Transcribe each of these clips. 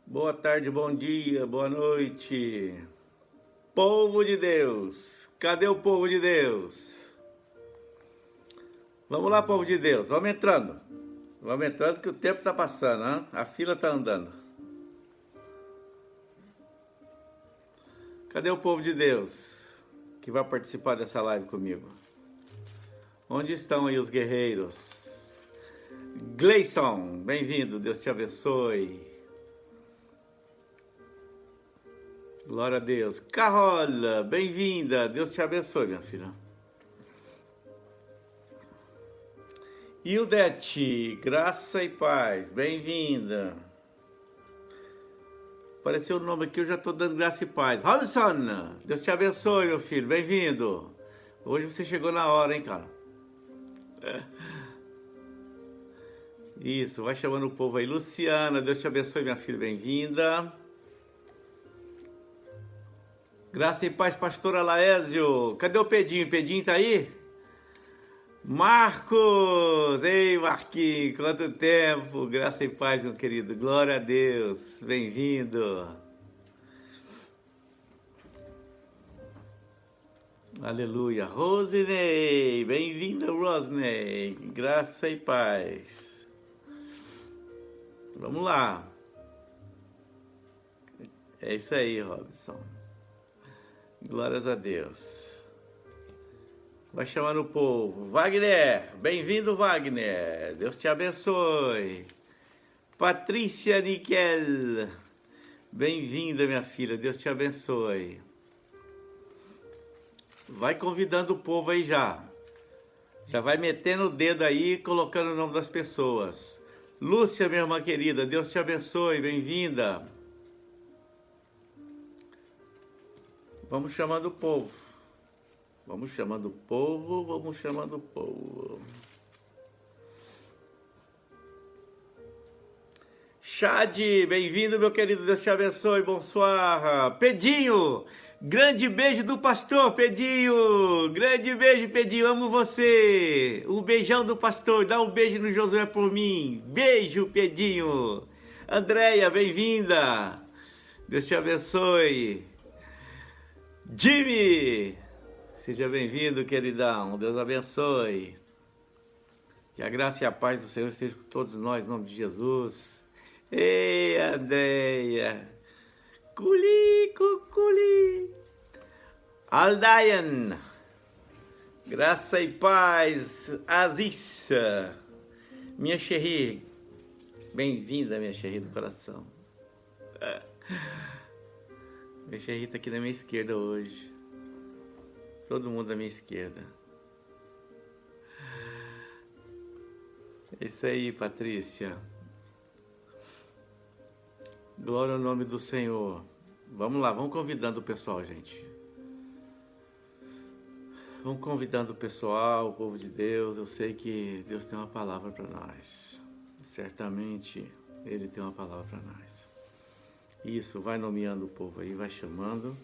Boa tarde, bom dia, boa noite. Povo de Deus, cadê o povo de Deus? Vamos lá, povo de Deus, vamos entrando. Vamos entrando que o tempo está passando, hein? A fila está andando. Cadê o povo de Deus que vai participar dessa live comigo? Onde estão aí os guerreiros? Gleison, bem-vindo, Deus te abençoe. Glória a Deus. Carola, bem-vinda. Deus te abençoe, minha filha. Ildete, graça e paz. Bem-vinda. Apareceu o nome aqui, eu já estou dando graça e paz. Robson, Deus te abençoe, meu filho. Bem-vindo. Hoje você chegou na hora, hein, cara? Isso, vai chamando o povo aí. Luciana, Deus te abençoe, minha filha. Bem-vinda. Graça e paz, pastora Laésio. Cadê o Pedinho? Pedinho tá aí? Marcos! Ei, Marquinhos, quanto tempo! Graça e paz, meu querido. Glória a Deus. Bem-vindo. Aleluia. Rosinei, bem-vinda, Rosinei. Graça e paz. Vamos lá. É isso aí, Robson. Glórias a Deus. Vai chamando o povo. Wagner, bem-vindo, Wagner. Deus te abençoe. Patrícia Niquel, bem-vinda, minha filha. Deus te abençoe. Vai convidando o povo aí já. Já vai metendo o dedo aí, colocando o nome das pessoas. Lúcia, minha irmã querida, Deus te abençoe. Bem-vinda. Vamos chamando o povo. Vamos chamando o povo, vamos chamando o povo. Chad, bem-vindo, meu querido, Deus te abençoe, bonsoir. Pedinho, grande beijo do pastor, Pedinho. Grande beijo, Pedinho, amo você. Um beijão do pastor, dá um beijo no Josué por mim. Beijo, Pedinho. Andréia, bem-vinda. Deus te abençoe. Jimmy, seja bem-vindo, queridão. Deus abençoe. Que a graça e a paz do Senhor esteja com todos nós, em nome de Jesus. Ei, Andréia. Culi, cuculi. Aldayan. Graça e paz. Aziz. Minha Xerri. Bem-vinda, minha Xerri do coração. Minha Xerri tá aqui na minha esquerda hoje. Todo mundo à minha esquerda. É isso aí, Patrícia. Glória ao nome do Senhor. Vamos lá, vamos convidando o pessoal, gente. Vamos convidando o pessoal, o povo de Deus. Eu sei que Deus tem uma palavra para nós. Certamente Ele tem uma palavra para nós. Isso, vai nomeando o povo aí, vai chamando.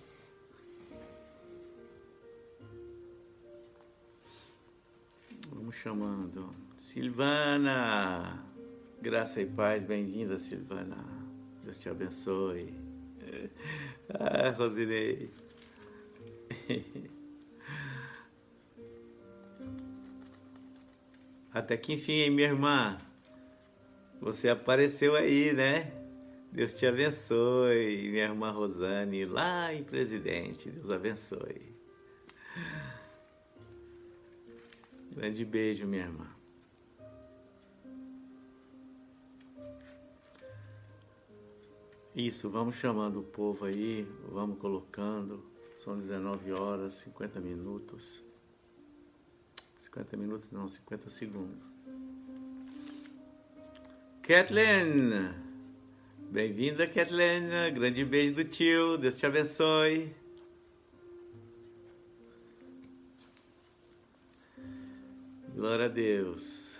Vamos chamando. Silvana, graça e paz, bem-vinda, Silvana. Deus te abençoe. Ah, Rosinei. Até que enfim, hein, minha irmã? Você apareceu aí, né? Deus te abençoe, minha irmã Rosane, lá em Presidente. Deus abençoe. Grande beijo, minha irmã. Isso, vamos chamando o povo aí, vamos colocando. São 19 horas, 50 minutos. 50 minutos não, 50 segundos. Kathleen, bem-vinda, Kathleen. Grande beijo do tio, Deus te abençoe. Glória a Deus.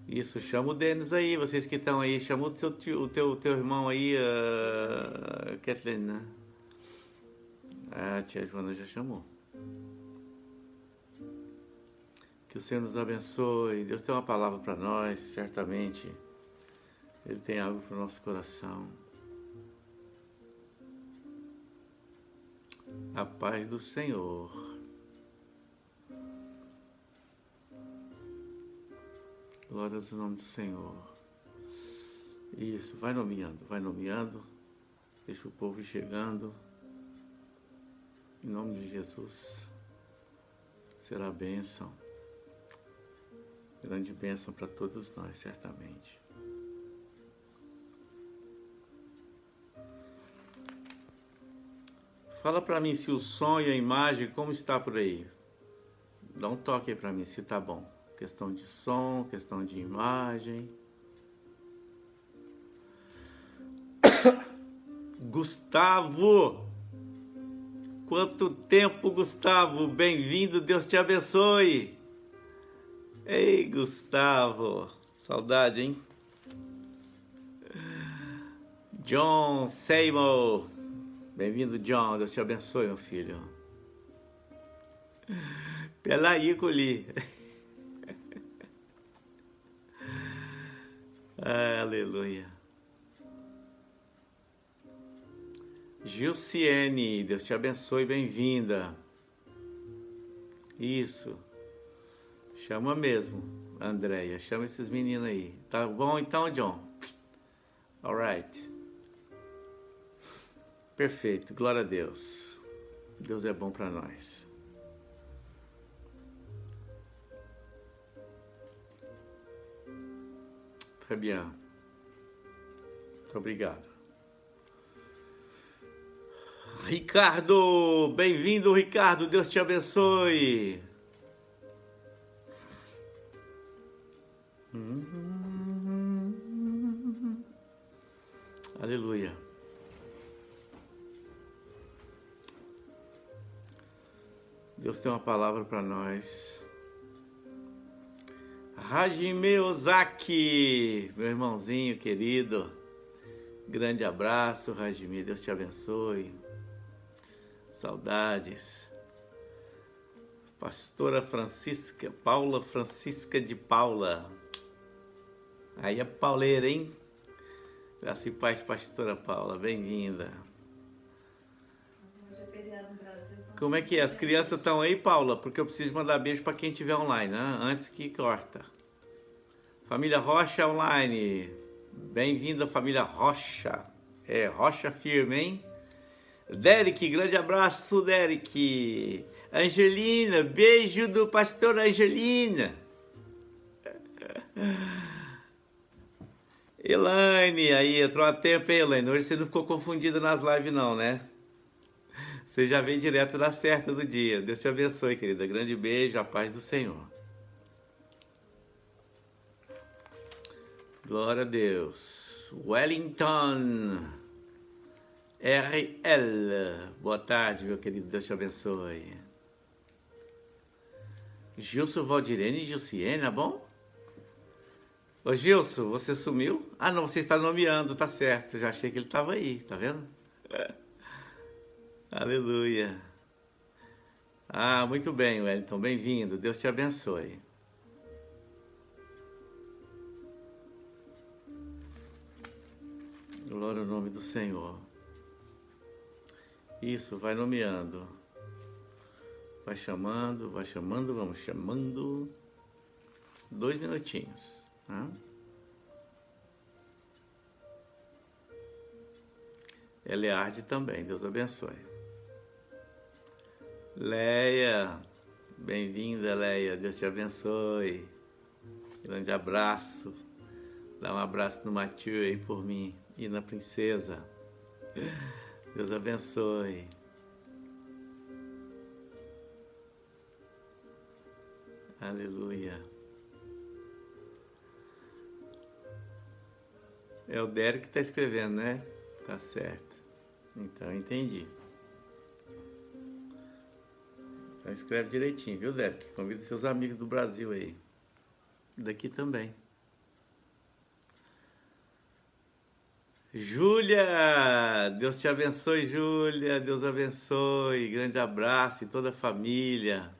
Isso, chama o Denis aí, vocês que estão aí, chama o teu irmão aí, Kathleen, né? A tia Joana já chamou. Que o Senhor nos abençoe. Deus tem uma palavra para nós, certamente. Ele tem algo para o nosso coração. A paz do Senhor. Glórias ao nome do Senhor. Isso, vai nomeando, vai nomeando. Deixa o povo ir chegando. Em nome de Jesus. Será bênção. Grande bênção para todos nós, certamente. Fala para mim se o som e a imagem, como está por aí. Dá um toque aí para mim se tá bom. Questão de som, questão de imagem. Gustavo! Quanto tempo, Gustavo! Bem-vindo, Deus te abençoe! Ei, Gustavo! Saudade, hein? John Seymour! Bem-vindo, John. Deus te abençoe, meu filho. Pela ícone. Aleluia. Gilciene, Deus te abençoe, bem-vinda. Isso. Chama mesmo, Andréia. Chama esses meninos aí. Tá bom então, John? Alright. Perfeito, glória a Deus. Deus é bom para nós. Très bien. Muito obrigado. Ricardo, bem-vindo, Ricardo. Deus te abençoe. Aleluia. Deus tem uma palavra para nós. Hajime Ozaki, meu irmãozinho querido. Grande abraço, Hajime. Deus te abençoe. Saudades. Pastora Francisca, Paula Francisca de Paula. Aí é pauleira, hein? Graça e paz, pastora Paula. Bem-vinda. Como é que é? As crianças estão aí, Paula? Porque eu preciso mandar beijo para quem estiver online, né? Antes que corta. Família Rocha online. Bem-vinda, família Rocha. É, Rocha firme, hein? Derek, grande abraço, Derek. Angelina, beijo do pastor Angelina. Elaine, aí, entrou a tempo, hein, Elaine? Hoje você não ficou confundida nas lives não, né? Você já vem direto da certa do dia. Deus te abençoe, querida. Grande beijo, a paz do Senhor. Glória a Deus. Wellington RL. Boa tarde, meu querido. Deus te abençoe. Gilson Valdirene e Gilciene, tá bom? Ô Gilson, você sumiu? Ah, não, você está nomeando, tá certo. Eu já achei que ele estava aí, tá vendo? Aleluia. Ah, muito bem, Wellington, bem-vindo. Deus te abençoe. Glória ao nome do Senhor. Isso, vai nomeando. Vai chamando, vamos chamando. 2 minutinhos. Tá? Elearde também, Deus abençoe. Leia, bem-vinda, Leia, Deus te abençoe. Grande abraço. Dá um abraço no Matheus aí por mim e na princesa. Deus abençoe. Aleluia. É o Derek que está escrevendo, né? Tá certo. Então, entendi. Então, escreve direitinho, viu, Derek? Convida seus amigos do Brasil aí. Daqui também. Júlia! Deus te abençoe, Júlia. Deus abençoe. Grande abraço e toda a família.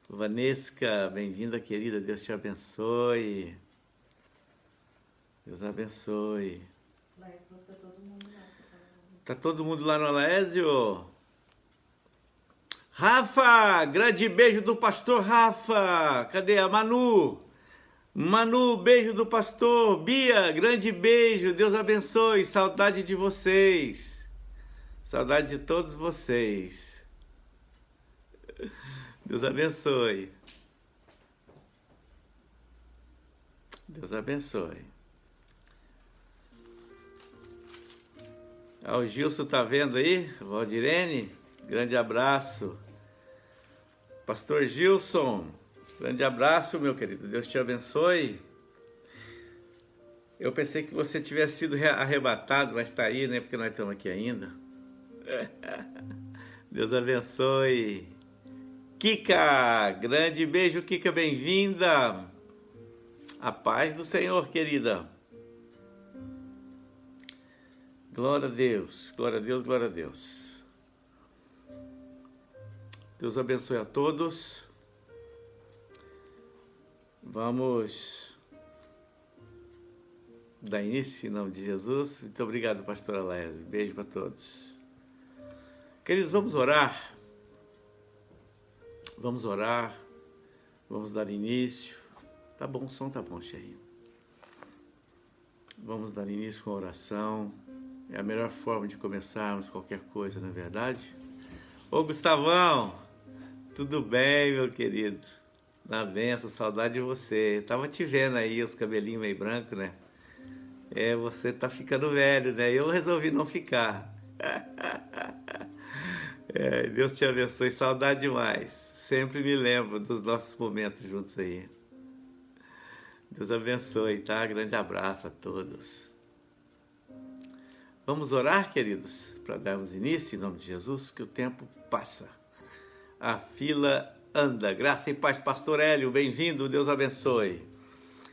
Vanesca, bem-vinda, querida. Deus te abençoe. Deus abençoe. Laésio, tá todo mundo lá. Tá todo mundo lá no Laésio? Rafa, grande beijo do pastor Rafa. Cadê a Manu? Manu, beijo do pastor. Bia, grande beijo. Deus abençoe. Saudade de vocês. Saudade de todos vocês. Deus abençoe. Deus abençoe. Ah, o Gilson tá vendo aí? Valdirene, grande abraço. Pastor Gilson, grande abraço, meu querido. Deus te abençoe. Eu pensei que você tivesse sido arrebatado, mas está aí, né? Porque nós estamos aqui ainda. Deus abençoe. Kika, grande beijo, Kika, bem-vinda. A paz do Senhor, querida. Glória a Deus, glória a Deus, glória a Deus. Deus abençoe a todos. Vamos dar início em nome de Jesus. Muito obrigado, pastora Laésio. Beijo para todos. Queridos, vamos orar. Vamos orar. Vamos dar início. Tá bom, o som tá bom, cheio. Vamos dar início com a oração. É a melhor forma de começarmos qualquer coisa, não é verdade? Ô, Gustavão, tudo bem, meu querido? Na benção, saudade de você. Tava te vendo aí, os cabelinhos meio brancos, né? É, você tá ficando velho, né? Eu resolvi não ficar. É, Deus te abençoe, saudade demais. Sempre me lembro dos nossos momentos juntos aí. Deus abençoe, tá? Grande abraço a todos. Vamos orar, queridos, para darmos início em nome de Jesus, que o tempo passa. A fila anda. Graça e paz, pastor Hélio, bem-vindo, Deus abençoe.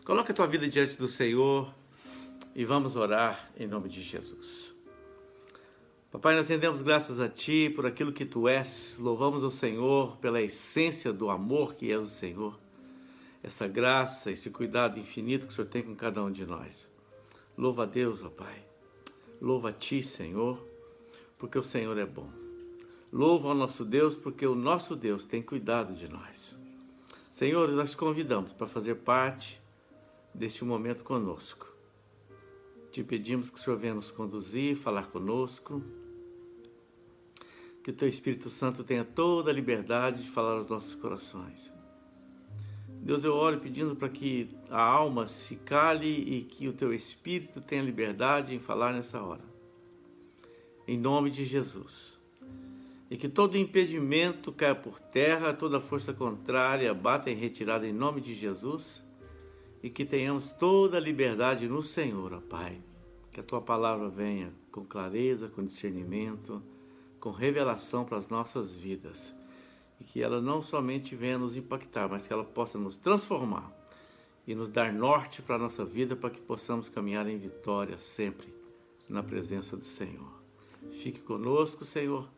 Coloca a tua vida diante do Senhor e vamos orar em nome de Jesus. Papai, nós rendemos graças a Ti por aquilo que Tu és. Louvamos o Senhor pela essência do amor que és o Senhor. Essa graça, esse cuidado infinito que o Senhor tem com cada um de nós. Louva a Deus, ó Pai. Louva a Ti, Senhor, porque o Senhor é bom. Louva ao nosso Deus, porque o nosso Deus tem cuidado de nós. Senhor, nós te convidamos para fazer parte deste momento conosco. Te pedimos que o Senhor venha nos conduzir, falar conosco. Que o Teu Espírito Santo tenha toda a liberdade de falar aos nossos corações. Deus, eu oro pedindo para que a alma se cale e que o Teu Espírito tenha liberdade em falar nessa hora. Em nome de Jesus. E que todo impedimento caia por terra, toda força contrária bata em retirada em nome de Jesus. E que tenhamos toda a liberdade no Senhor, ó Pai. Que a Tua palavra venha com clareza, com discernimento, com revelação para as nossas vidas. E que ela não somente venha nos impactar, mas que ela possa nos transformar e nos dar norte para a nossa vida, para que possamos caminhar em vitória sempre na presença do Senhor. Fique conosco, Senhor,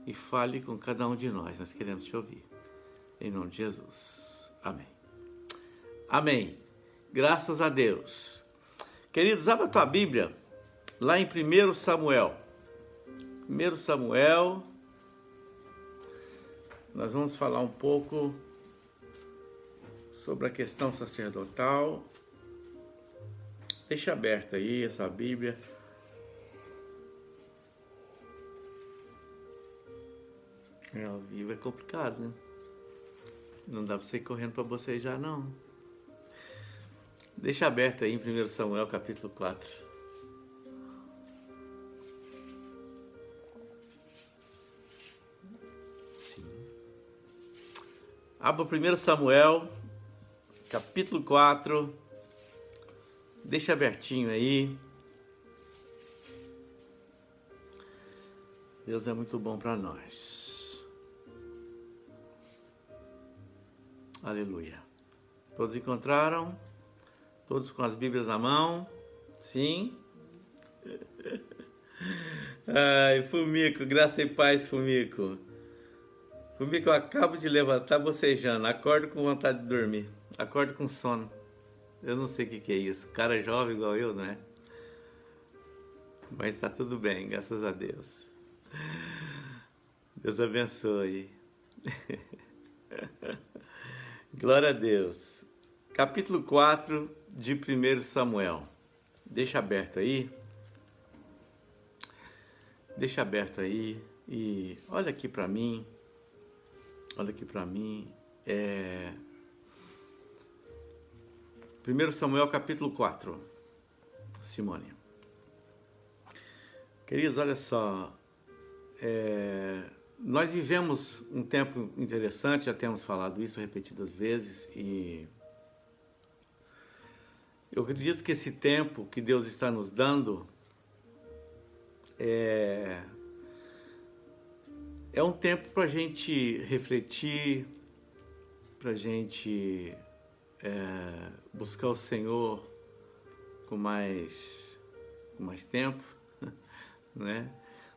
e fale com cada um de nós. Nós queremos Te ouvir. Em nome de Jesus. Amém. Amém. Graças a Deus. Queridos, abra a tua Bíblia lá em 1 Samuel. 1 Samuel... Nós vamos falar um pouco sobre a questão sacerdotal. Deixa aberta aí essa Bíblia. Ao vivo é complicado, né? Não dá para você ir correndo para vocês já, não. Deixa aberto aí em 1 Samuel capítulo 4. Abra 1 Samuel, capítulo 4, deixa abertinho aí. Deus é muito bom para nós. Aleluia. Todos encontraram? Todos com as Bíblias na mão? Sim? Ai, Fumico, graça e paz, Fumico. Comigo que eu acabo de levantar bocejando, acordo com vontade de dormir, acordo com sono. Eu não sei o que é isso. Cara jovem igual eu, não é? Mas tá tudo bem, graças a Deus. Deus abençoe. Glória a Deus. Capítulo 4 de 1 Samuel. Deixa aberto aí. Deixa aberto aí. E olha aqui para mim. Olha aqui para mim. 1 Samuel capítulo 4. Simone. Queridos, olha só. Nós vivemos um tempo interessante, já temos falado isso repetidas vezes, e eu acredito que esse tempo que Deus está nos dando é um tempo para a gente refletir, para a gente buscar o Senhor com mais tempo, né?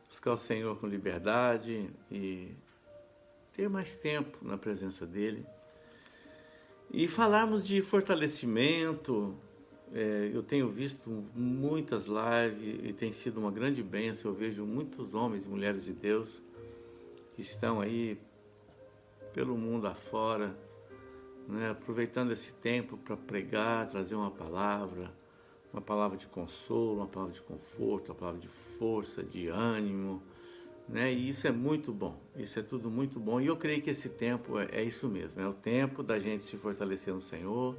Buscar o Senhor com liberdade e ter mais tempo na presença dEle. E falarmos de fortalecimento. Eu tenho visto muitas lives e tem sido uma grande bênção. Eu vejo muitos homens e mulheres de Deus que estão aí pelo mundo afora, né, aproveitando esse tempo para pregar, trazer uma palavra de consolo, uma palavra de conforto, uma palavra de força, de ânimo, né? E isso é muito bom, isso é tudo muito bom. E eu creio que esse tempo é isso mesmo, é o tempo da gente se fortalecer no Senhor,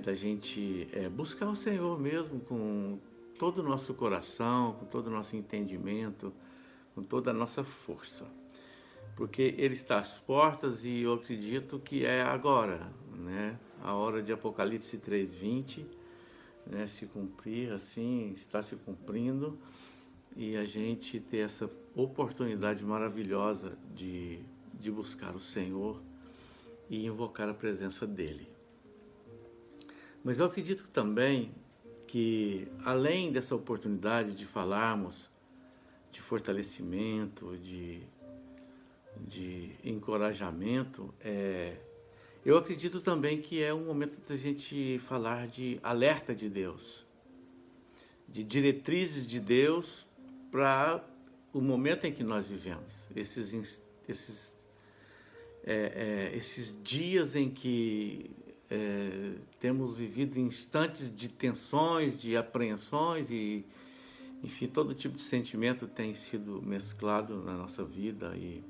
da gente buscar o Senhor mesmo com todo o nosso coração, com todo o nosso entendimento, com toda a nossa força. Porque Ele está às portas e eu acredito que é agora, né? A hora de Apocalipse 3:20, né, se cumprir, assim, está se cumprindo, e a gente ter essa oportunidade maravilhosa de buscar o Senhor e invocar a presença dEle. Mas eu acredito também que, além dessa oportunidade de falarmos de fortalecimento, de encorajamento, eu acredito também que é um momento da gente falar de alerta de Deus, de diretrizes de Deus para o momento em que nós vivemos, esses dias em que temos vivido instantes de tensões, de apreensões e, enfim, todo tipo de sentimento tem sido mesclado na nossa vida e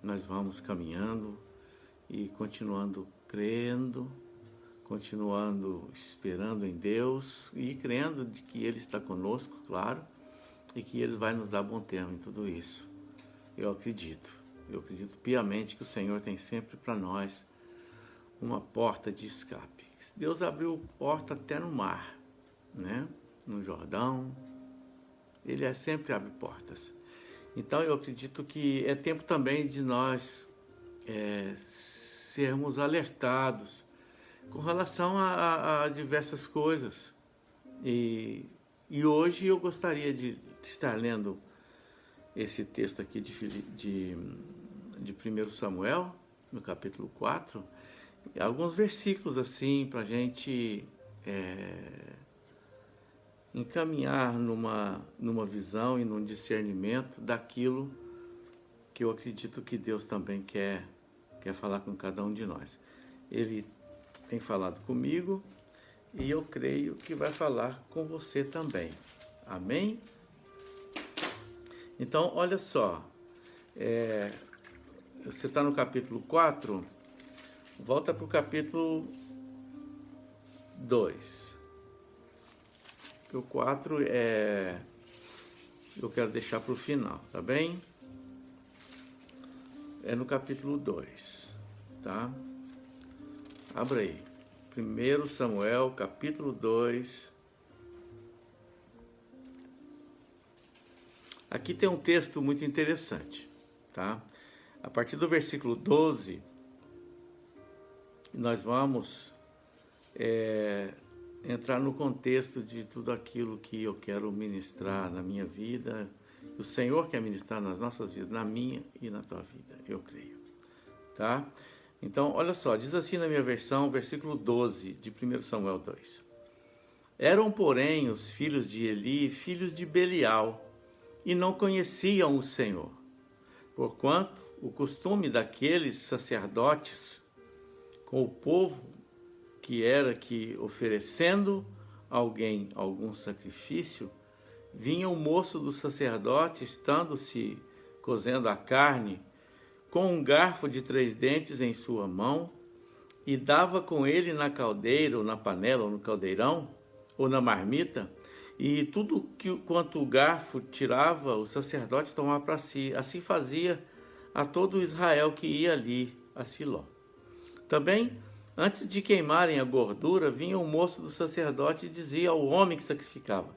nós vamos caminhando e continuando crendo, continuando esperando em Deus e crendo de que Ele está conosco, claro, e que Ele vai nos dar bom termo em tudo isso. Eu acredito piamente que o Senhor tem sempre para nós uma porta de escape. Deus abriu porta até no mar, né? No Jordão, Ele sempre abre portas. Então eu acredito que é tempo também de nós sermos alertados com relação a diversas coisas. E hoje eu gostaria de estar lendo esse texto aqui de 1 Samuel, no capítulo 4, alguns versículos assim para a gente encaminhar numa visão e num discernimento daquilo que eu acredito que Deus também quer falar com cada um de nós. Ele tem falado comigo e eu creio que vai falar com você também. Amém? Então, olha só, você está no capítulo 4, volta para o capítulo 2. O 4 eu quero deixar para o final, tá bem? É no capítulo 2, tá? Abra aí. 1 Samuel, capítulo 2. Aqui tem um texto muito interessante, tá? A partir do versículo 12, nós vamos entrar no contexto de tudo aquilo que eu quero ministrar na minha vida. O Senhor quer ministrar nas nossas vidas, na minha e na tua vida, eu creio, tá? Então, olha só, diz assim na minha versão, versículo 12 de 1 Samuel 2. Eram, porém, os filhos de Eli filhos de Belial, e não conheciam o Senhor, porquanto o costume daqueles sacerdotes com o povo que era que, oferecendo alguém algum sacrifício, vinha o moço do sacerdote, estando-se cozendo a carne, com um garfo de 3 dentes em sua mão, e dava com ele na caldeira, ou na panela, ou no caldeirão, ou na marmita, e tudo quanto o garfo tirava, o sacerdote tomava para si. Assim fazia a todo Israel que ia ali a Siló. Também, antes de queimarem a gordura, vinha o moço do sacerdote e dizia ao homem que sacrificava: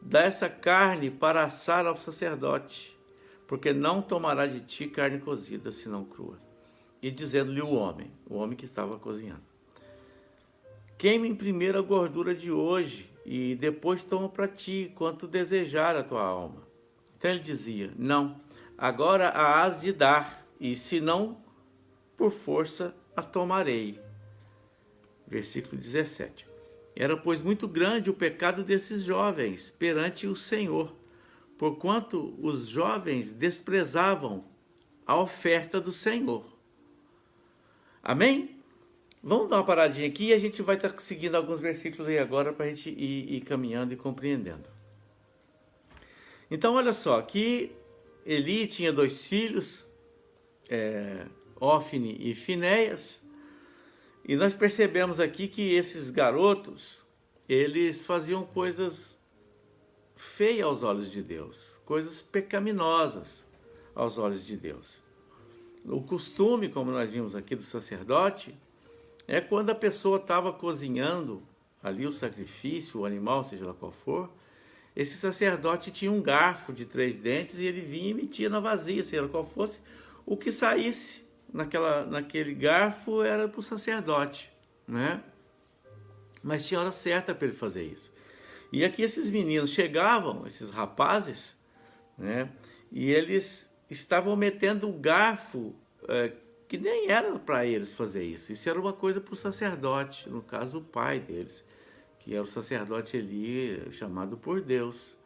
dá essa carne para assar ao sacerdote, porque não tomará de ti carne cozida, senão crua. E dizendo-lhe o homem que estava cozinhando: queime primeiro a gordura de hoje, e depois toma para ti, quanto desejar a tua alma. Então ele dizia: não, agora a hás de dar, e se não, por força a tomarei. Versículo 17. Era, pois, muito grande o pecado desses jovens perante o Senhor, porquanto os jovens desprezavam a oferta do Senhor. Amém? Vamos dar uma paradinha aqui e a gente vai estar seguindo alguns versículos aí agora para a gente ir caminhando e compreendendo. Então, olha só, aqui Eli tinha 2 filhos, Ofni e Finéias, e nós percebemos aqui que esses garotos, eles faziam coisas feias aos olhos de Deus, coisas pecaminosas aos olhos de Deus. O costume, como nós vimos aqui do sacerdote, é quando a pessoa estava cozinhando ali o sacrifício, o animal, seja lá qual for, esse sacerdote tinha um garfo de 3 dentes e ele vinha e metia na vasilha, seja lá qual fosse, o que saísse naquele garfo era para o sacerdote, né? Mas tinha hora certa para ele fazer isso. E aqui esses meninos chegavam, esses rapazes, né? E eles estavam metendo o garfo, que nem era para eles fazer isso. Isso era uma coisa para o sacerdote, no caso o pai deles, que era o sacerdote Eli, chamado por Deus.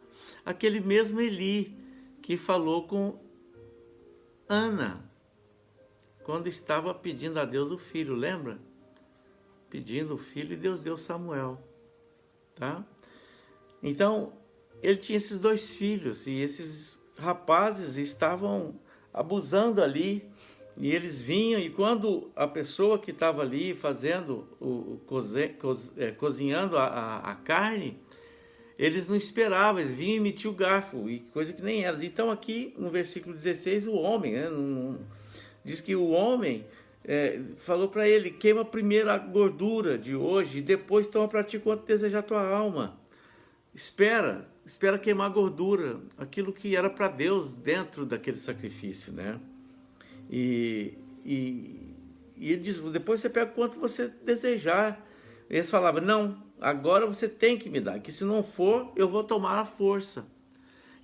Aquele mesmo Eli que falou com Ana, quando estava pedindo a Deus o filho, lembra? Pedindo o filho, e Deus deu Samuel, tá? Então, ele tinha esses 2 filhos, e esses rapazes estavam abusando ali, e eles vinham, e quando a pessoa que estava ali fazendo, cozinhando a carne, eles não esperavam, eles vinham e metiam o garfo, e coisa que nem era. Então aqui no versículo 16, o homem, né, diz que o homem falou para ele: queima primeiro a gordura de hoje, e depois toma para ti quanto desejar a tua alma. Espera queimar a gordura, aquilo que era para Deus dentro daquele sacrifício, né? E ele diz: depois você pega quanto você desejar. Eles falavam: não, agora você tem que me dar, que se não for, eu vou tomar a força.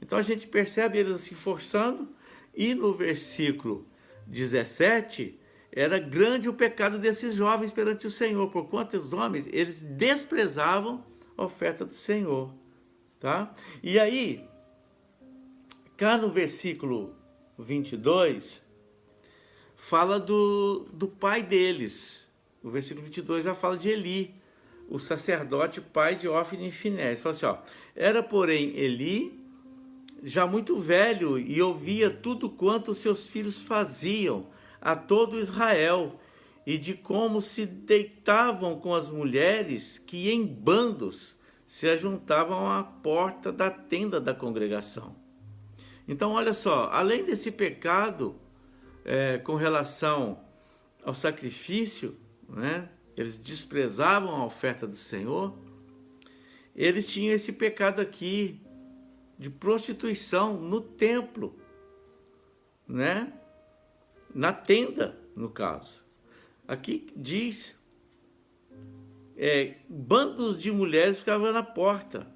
Então a gente percebe eles se forçando, e no versículo 17, era grande o pecado desses jovens perante o Senhor, porquanto os homens, eles desprezavam a oferta do Senhor, tá? E aí, cá no versículo 22, fala do pai deles. O versículo 22 já fala de Eli, o sacerdote, pai de Ofni e Finéias. Fala assim, ó: era, porém, Eli já muito velho, e ouvia tudo quanto seus filhos faziam a todo Israel, e de como se deitavam com as mulheres que em bandos se ajuntavam à porta da tenda da congregação. Então, olha só, além desse pecado com relação ao sacrifício, né, eles desprezavam a oferta do Senhor, eles tinham esse pecado aqui de prostituição no templo, né? Na tenda, no caso. Aqui diz, bandos de mulheres ficavam na porta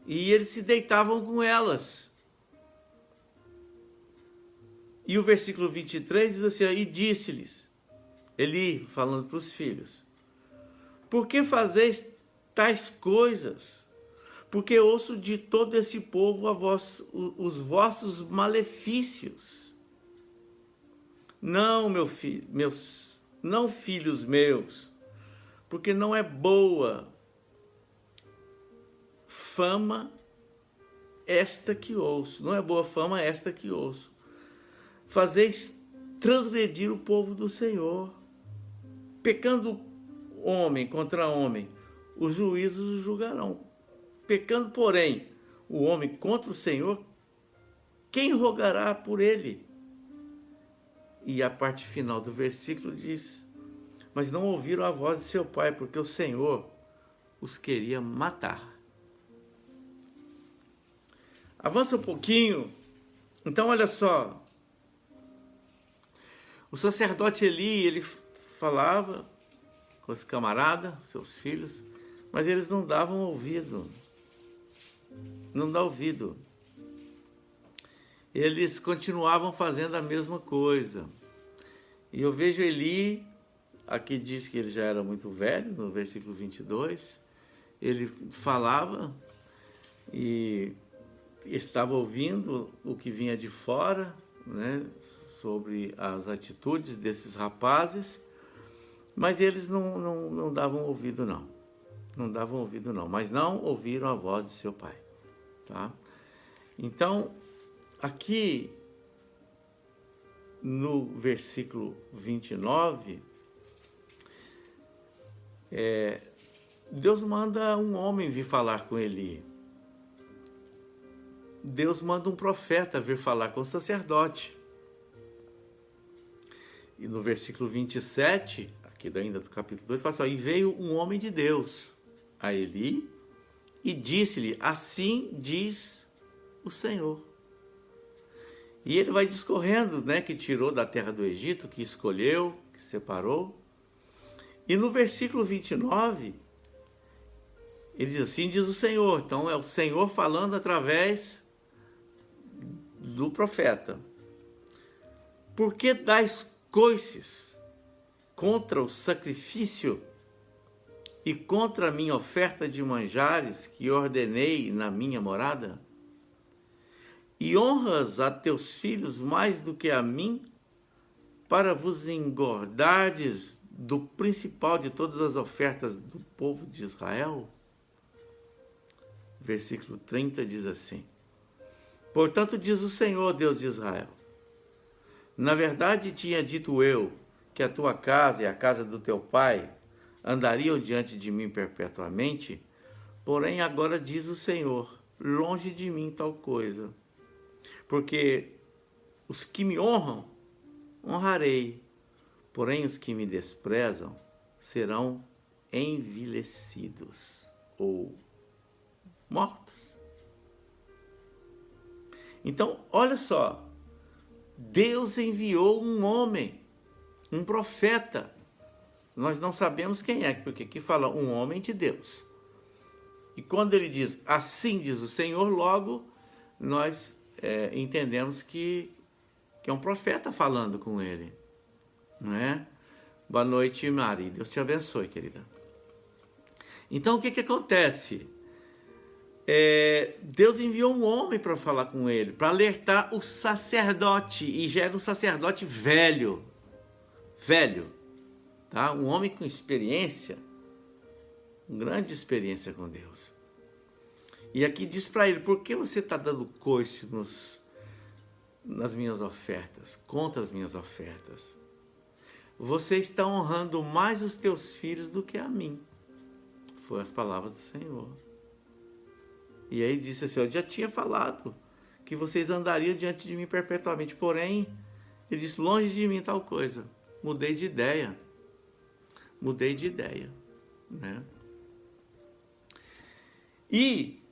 e eles se deitavam com elas. E o versículo 23 diz assim, e disse-lhes, Eli falando para os filhos, por que fazeis tais coisas? Porque ouço de todo esse povo os vossos malefícios. Não, não, filhos meus, porque não é boa fama esta que ouço. Não é boa fama esta que ouço. Fazeis transgredir o povo do Senhor. Pecando homem contra homem, os juízos o julgarão. Pecando, porém, o homem contra o Senhor, quem rogará por ele? E a parte final do versículo diz, mas não ouviram a voz de seu pai, porque o Senhor os queria matar. Avança um pouquinho. Então, olha só. O sacerdote Eli, ele falava com os camaradas, seus filhos, mas eles não davam ouvido. Não dá ouvido. Eles continuavam fazendo a mesma coisa. E eu vejo Eli, aqui diz que ele já era muito velho, no versículo 22, ele falava e estava ouvindo o que vinha de fora, né, sobre as atitudes desses rapazes, mas eles não davam ouvido não. Não davam ouvido não, mas não ouviram a voz de seu pai. Tá? Então, aqui no versículo 29, Deus manda um homem vir falar com Eli. Deus manda um profeta vir falar com o sacerdote. E no versículo 27, aqui ainda do capítulo 2, fala assim, e veio um homem de Deus a Eli e disse-lhe, assim diz o Senhor. E ele vai discorrendo, né, que tirou da terra do Egito, que escolheu, que separou. E no versículo 29, ele diz assim, diz o Senhor. Então é o Senhor falando através do profeta. Por que dais coices contra o sacrifício e contra a minha oferta de manjares que ordenei na minha morada? E honras a teus filhos mais do que a mim, para vos engordardes do principal de todas as ofertas do povo de Israel? Versículo 30 diz assim, portanto diz o Senhor, Deus de Israel, na verdade tinha dito eu, que a tua casa e a casa do teu pai andariam diante de mim perpetuamente, porém agora diz o Senhor, longe de mim tal coisa, porque os que me honram, honrarei, porém os que me desprezam serão envilecidos ou mortos. Então, olha só, Deus enviou um homem, um profeta. Nós não sabemos quem é, porque aqui fala um homem de Deus. E quando ele diz, assim diz o Senhor, logo nós entendemos que é um profeta falando com ele. Não é? Boa noite, Mari. Deus te abençoe, querida. Então, o que acontece? Deus enviou um homem para falar com ele, para alertar o sacerdote, e já era um sacerdote velho, tá? Um homem com experiência, com grande experiência com Deus. E aqui diz para ele, por que você está dando coice nas minhas ofertas, contra as minhas ofertas? Você está honrando mais os teus filhos do que a mim. Foi as palavras do Senhor. E aí disse assim, eu já tinha falado que vocês andariam diante de mim perpetuamente, porém, ele disse, longe de mim tal coisa. Mudei de ideia, né? E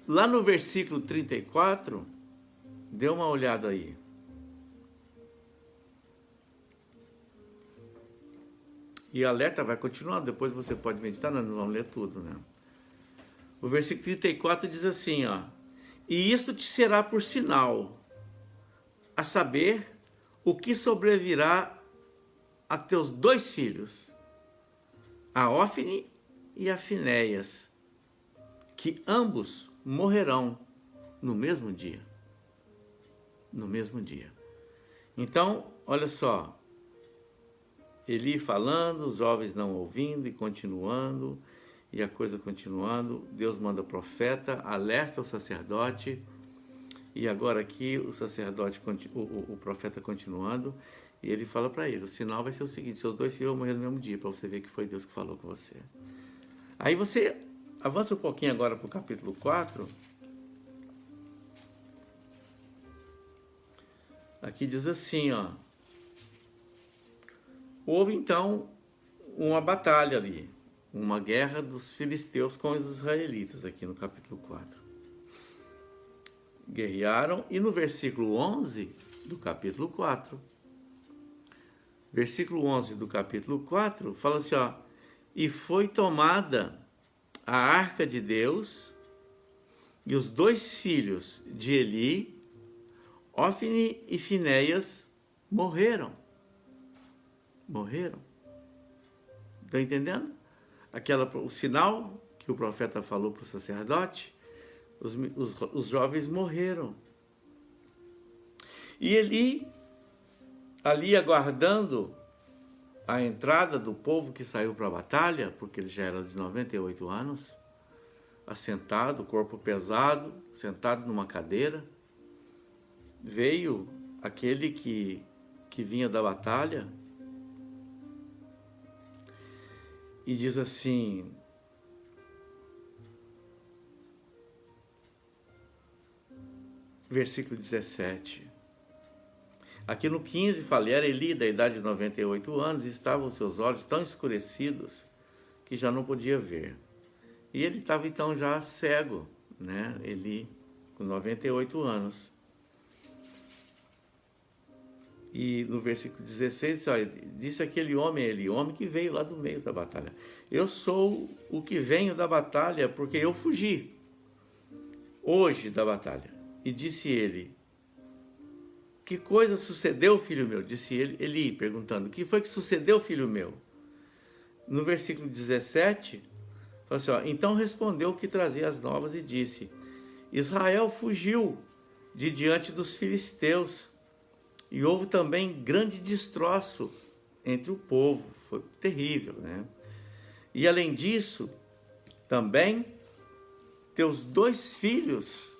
lá no versículo 34, dê uma olhada aí. E alerta vai continuar, depois você pode meditar, nós não vamos ler tudo, né? O versículo 34 diz assim, ó, E isto te será por sinal, a saber, o que sobrevirá a teus 2 filhos, a Ófine e a Finéias, que ambos morrerão no mesmo dia. No mesmo dia. Então, olha só, Eli falando, os jovens não ouvindo e continuando, e a coisa continuando, Deus manda o profeta, alerta o sacerdote, e agora aqui o sacerdote, o profeta continuando, e ele fala para ele, o sinal vai ser o seguinte, seus 2 filhos vão morrer no mesmo dia, para você ver que foi Deus que falou com você. Aí você avança um pouquinho agora para o capítulo 4, aqui diz assim, ó, houve então uma batalha ali, uma guerra dos filisteus com os israelitas, aqui no capítulo 4. Guerrearam, e no versículo 11 do capítulo 4, versículo 11 do capítulo 4, fala assim, ó, e foi tomada a arca de Deus, e os 2 filhos de Eli, Ófine e Finéias, morreram. Morreram. Estão entendendo? O sinal que o profeta falou para o sacerdote, os jovens morreram. E Eli, ali aguardando a entrada do povo que saiu para a batalha, porque ele já era de 98 anos, assentado, corpo pesado, sentado numa cadeira, veio aquele que vinha da batalha e diz assim, versículo 17, aqui no 15 fala, era Eli da idade de 98 anos, e estavam seus olhos tão escurecidos que já não podia ver. E ele estava então já cego, né? Eli, com 98 anos. E no versículo 16, disse aquele homem, Eli, homem que veio lá do meio da batalha, eu sou o que venho da batalha, porque eu fugi hoje da batalha. E disse ele, que coisa sucedeu, filho meu? Disse ele, Eli, perguntando, o que foi que sucedeu, filho meu? No versículo 17, fala assim, ó, então respondeu o que trazia as novas e disse, Israel fugiu de diante dos filisteus, e houve também grande destroço entre o povo, foi terrível, né? E além disso, também, teus 2 filhos,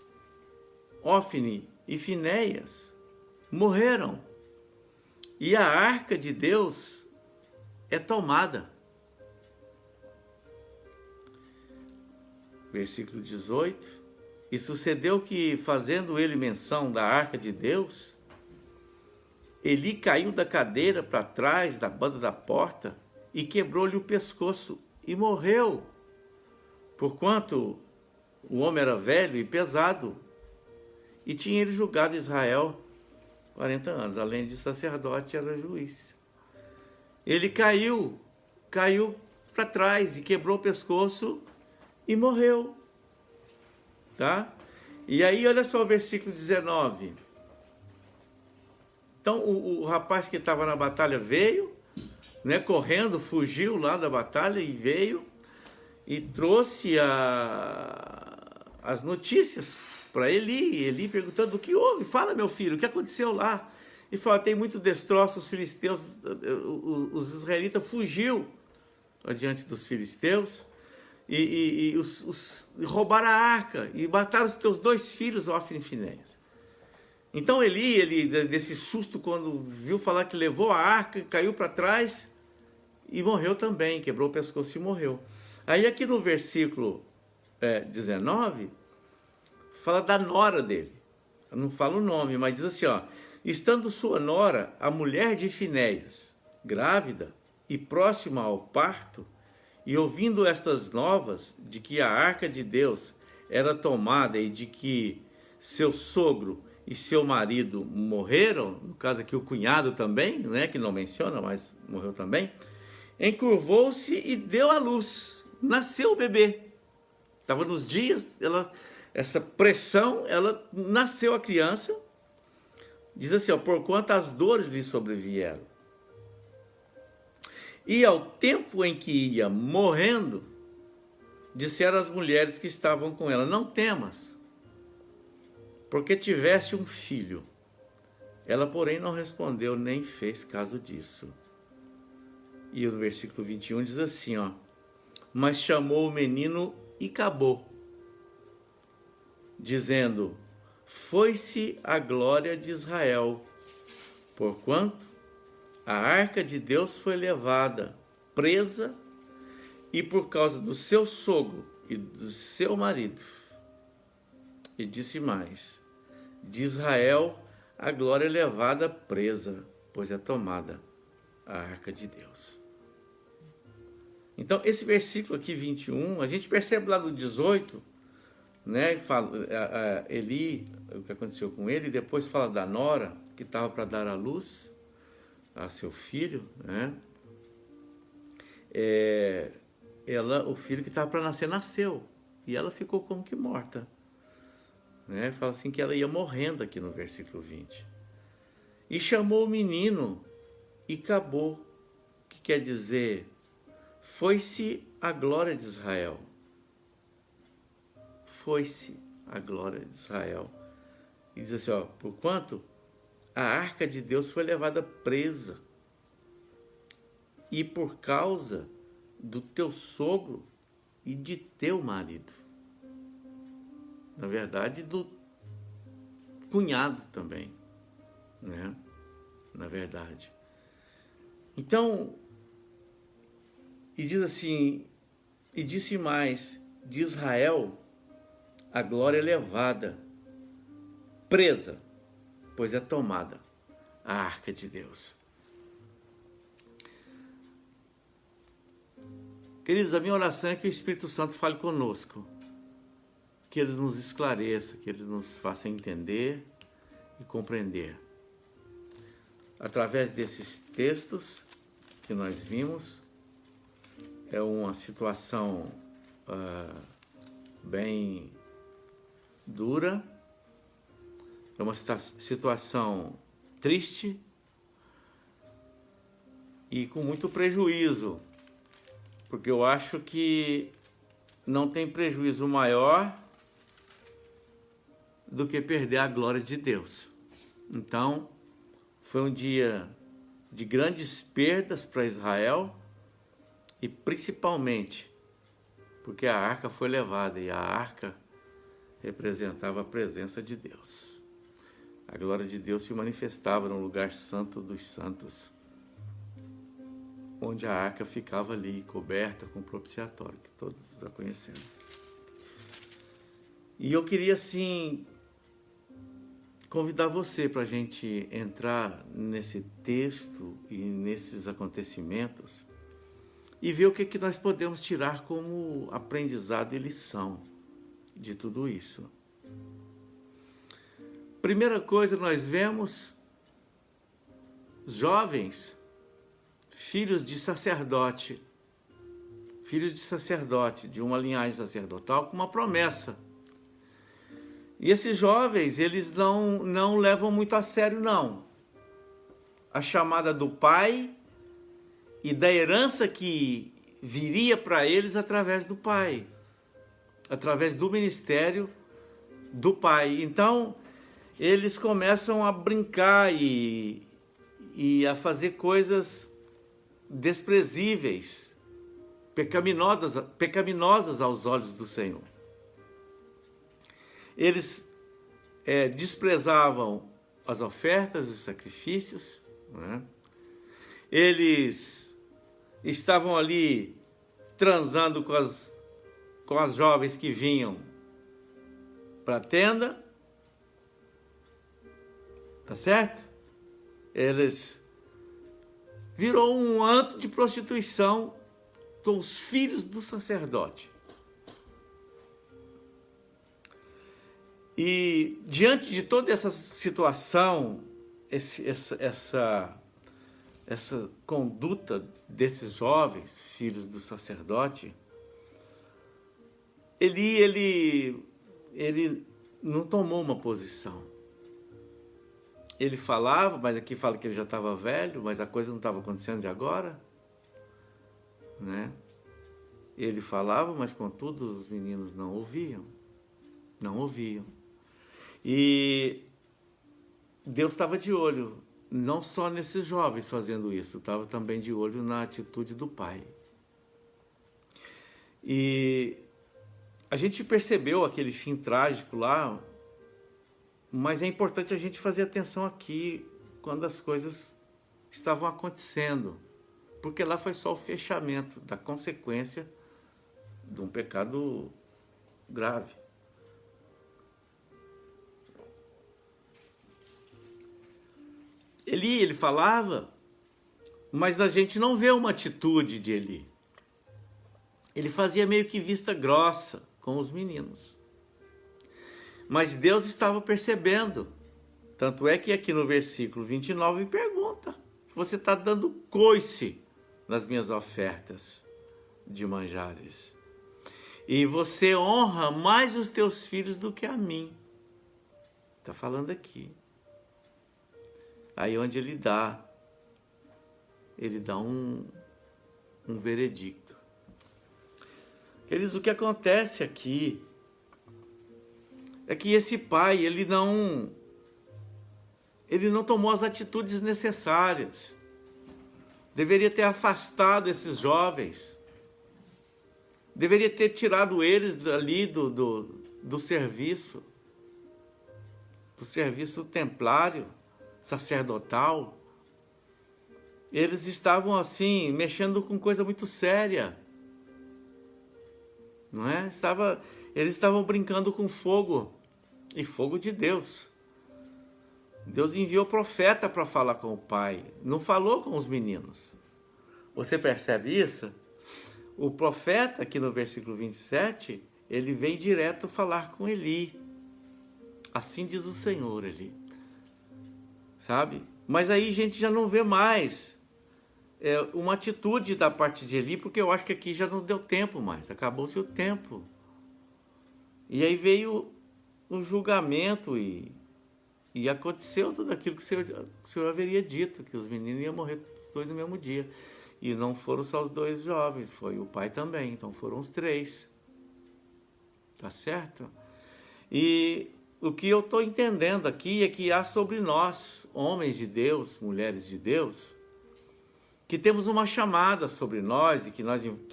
Ófine e Finéias, morreram, e a arca de Deus é tomada. Versículo 18, e sucedeu que, fazendo ele menção da arca de Deus, Eli caiu da cadeira para trás da banda da porta e quebrou-lhe o pescoço e morreu, porquanto o homem era velho e pesado, e tinha ele julgado Israel 40 anos, além de sacerdote, era juiz. Ele caiu para trás e quebrou o pescoço e morreu, tá? E aí, olha só o versículo 19. Então, o rapaz que estava na batalha veio, né, correndo, fugiu lá da batalha e veio e trouxe as notícias para Eli perguntando o que houve, fala meu filho, o que aconteceu lá? E fala, tem muito destroço, os filisteus, os israelitas fugiu adiante dos filisteus e roubaram a arca e mataram os teus 2 filhos, Ófine e Finéias. Então ele, desse susto, quando viu falar que levou a arca, caiu para trás e morreu também, quebrou o pescoço e morreu. Aí aqui no versículo 19, fala da nora dele. Eu não falo o nome, mas diz assim, ó, estando sua nora, a mulher de Finéias, grávida e próxima ao parto, e ouvindo estas novas de que a arca de Deus era tomada e de que seu sogro e seu marido morreram, no caso aqui o cunhado também, né, que não menciona, mas morreu também, encurvou-se e deu à luz, nasceu o bebê. Estava nos dias, ela essa pressão, ela nasceu a criança, diz assim, ó, porquanto as dores lhe sobrevieram. E ao tempo em que ia morrendo, disseram as mulheres que estavam com ela, não temas, porque tiveste um filho. Ela, porém, não respondeu, nem fez caso disso. E o versículo 21 diz assim, ó, mas chamou o menino e acabou, dizendo, foi-se a glória de Israel, porquanto a arca de Deus foi levada, presa, e por causa do seu sogro e do seu marido. E disse mais, de Israel a glória é levada presa, pois é tomada a arca de Deus. Então, esse versículo aqui, 21, a gente percebe lá do 18, né? Fala, Eli, o que aconteceu com ele, e depois fala da nora, que estava para dar à luz a seu filho, né? O filho que estava para nascer, nasceu, e ela ficou como que morta. Né? Fala assim que ela ia morrendo aqui no versículo 20. E chamou o menino e acabou, que quer dizer, foi-se a glória de Israel. Foi-se a glória de Israel. E diz assim, ó, porquanto a arca de Deus foi levada presa, e por causa do teu sogro e de teu marido. Na verdade, do cunhado também, né? Na verdade. Então, e diz assim, e disse mais, de Israel a glória é levada, presa, pois é tomada a arca de Deus. Queridos, a minha oração é que o Espírito Santo fale conosco, que ele nos esclareça, que ele nos faça entender e compreender. Através desses textos que nós vimos, é uma situação bem dura, é uma situação triste e com muito prejuízo, porque eu acho que não tem prejuízo maior do que perder a glória de Deus. Então, foi um dia de grandes perdas para Israel e principalmente porque a arca foi levada e a arca representava a presença de Deus. A glória de Deus se manifestava no lugar santo dos santos, onde a arca ficava ali coberta com o propiciatório, que todos já conhecemos. E eu queria assim convidar você para a gente entrar nesse texto e nesses acontecimentos e ver o que nós podemos tirar como aprendizado e lição de tudo isso. Primeira coisa, nós vemos jovens, filhos de sacerdote, de uma linhagem sacerdotal, com uma promessa. E esses jovens, eles não levam muito a sério, não, a chamada do pai e da herança que viria para eles através do pai, através do ministério do pai. Então, eles começam a brincar e a fazer coisas desprezíveis, pecaminosas aos olhos do Senhor. Eles desprezavam as ofertas, os sacrifícios, né? Eles estavam ali transando com as jovens que vinham para a tenda, tá certo? Virou um antro de prostituição com os filhos do sacerdote. E diante de toda essa situação, essa conduta desses jovens, filhos do sacerdote, ele ele não tomou uma posição. Ele falava, mas aqui fala que ele já estava velho, mas a coisa não estava acontecendo de agora, né? Ele falava, mas contudo os meninos não ouviam. Não ouviam. E Deus estava de olho, não só nesses jovens fazendo isso, estava também de olho na atitude do pai. E a gente percebeu aquele fim trágico lá, mas é importante a gente fazer atenção aqui quando as coisas estavam acontecendo, porque lá foi só o fechamento da consequência de um pecado grave. Ele falava, mas a gente não vê uma atitude de Eli. Ele fazia meio que vista grossa com os meninos. Mas Deus estava percebendo. Tanto é que aqui no versículo 29 pergunta: você está dando coice nas minhas ofertas de manjares. E você honra mais os teus filhos do que a mim. Está falando aqui. Aí onde ele dá um veredicto. Queridos, o que acontece aqui é que esse pai, ele não tomou as atitudes necessárias. Deveria ter afastado esses jovens. Deveria ter tirado eles dali do serviço templário, sacerdotal. Eles estavam assim, mexendo com coisa muito séria. Não é? Eles estavam brincando com fogo, e fogo de Deus. Deus enviou profeta para falar com o pai, não falou com os meninos. Você percebe isso? O profeta, aqui no versículo 27, ele vem direto falar com Eli. Assim diz o Senhor, Eli. Sabe? Mas aí a gente já não vê mais uma atitude da parte de Eli, porque eu acho que aqui já não deu tempo mais, acabou-se o tempo. E aí veio o julgamento e aconteceu tudo aquilo que o Senhor haveria dito, que os meninos iam morrer os dois no mesmo dia. E não foram só os dois jovens, foi o pai também, então foram os três. Tá certo? E o que eu estou entendendo aqui é que há sobre nós, homens de Deus, mulheres de Deus, que temos uma chamada sobre nós e que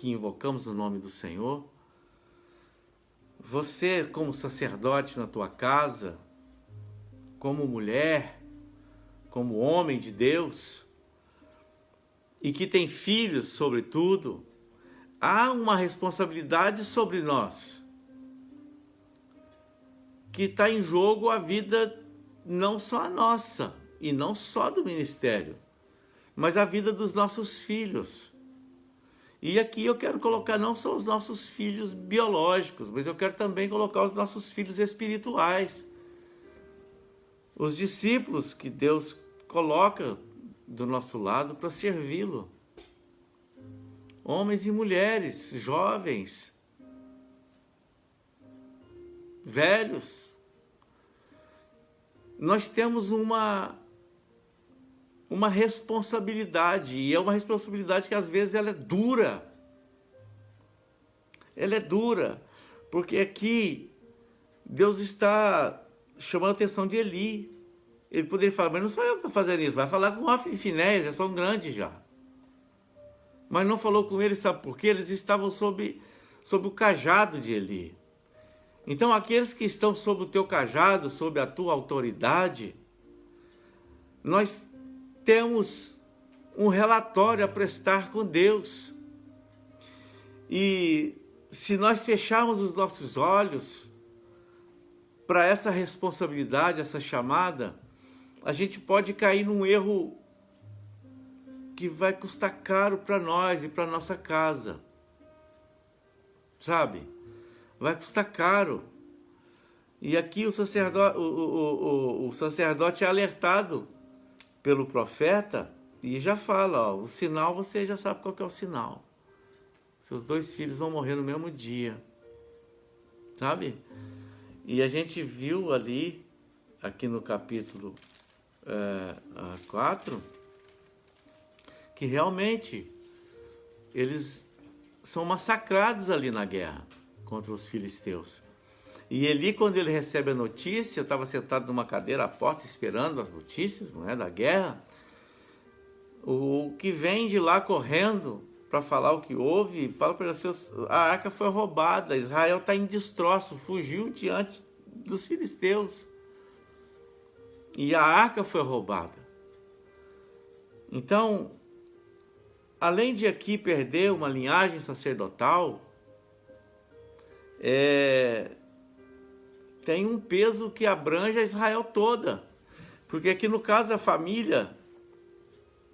invocamos o nome do Senhor. Você, como sacerdote na tua casa, como mulher, como homem de Deus, e que tem filhos, sobretudo, há uma responsabilidade sobre nós, que está em jogo a vida não só a nossa, e não só do ministério, mas a vida dos nossos filhos. E aqui eu quero colocar não só os nossos filhos biológicos, mas eu quero também colocar os nossos filhos espirituais. Os discípulos que Deus coloca do nosso lado para servi-lo. Homens e mulheres, jovens, velhos. Nós temos uma responsabilidade, e é uma responsabilidade que às vezes ela é dura. Ela é dura, porque aqui Deus está chamando a atenção de Eli. Ele poderia falar, mas não sou eu que estou fazendo isso, vai falar com Ofni e Finéias, já são grandes já. Mas não falou com eles, sabe por quê? Eles estavam sob o cajado de Eli. Então aqueles que estão sob o teu cajado, sob a tua autoridade, nós temos um relatório a prestar com Deus. E se nós fecharmos os nossos olhos para essa responsabilidade, essa chamada, a gente pode cair num erro que vai custar caro para nós e para nossa casa. Sabe? Vai custar caro. E aqui o sacerdote é alertado pelo profeta e já fala, ó, o sinal, você já sabe qual que é o sinal. Seus dois filhos vão morrer no mesmo dia. Sabe? E a gente viu ali, aqui no capítulo 4, que realmente eles são massacrados ali na guerra contra os filisteus. E Eli, quando ele recebe a notícia, estava sentado numa cadeira à porta esperando as notícias, não é, da guerra. O que vem de lá correndo para falar o que houve, fala para ele: a arca foi roubada, Israel está em destroço, fugiu diante dos filisteus. E a arca foi roubada. Então, além de aqui perder uma linhagem sacerdotal, tem um peso que abrange a Israel toda. Porque aqui no caso a família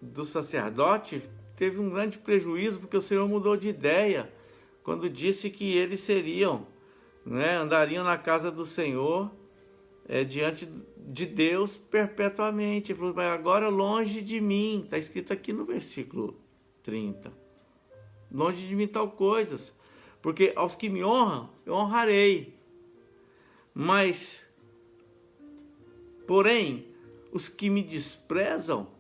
do sacerdote teve um grande prejuízo, porque o Senhor mudou de ideia quando disse que eles seriam, né, andariam na casa do Senhor, diante de Deus perpetuamente. Ele falou: mas agora longe de mim, está escrito aqui no versículo 30, longe de mim tal coisas, porque aos que me honram eu honrarei, mas porém os que me desprezam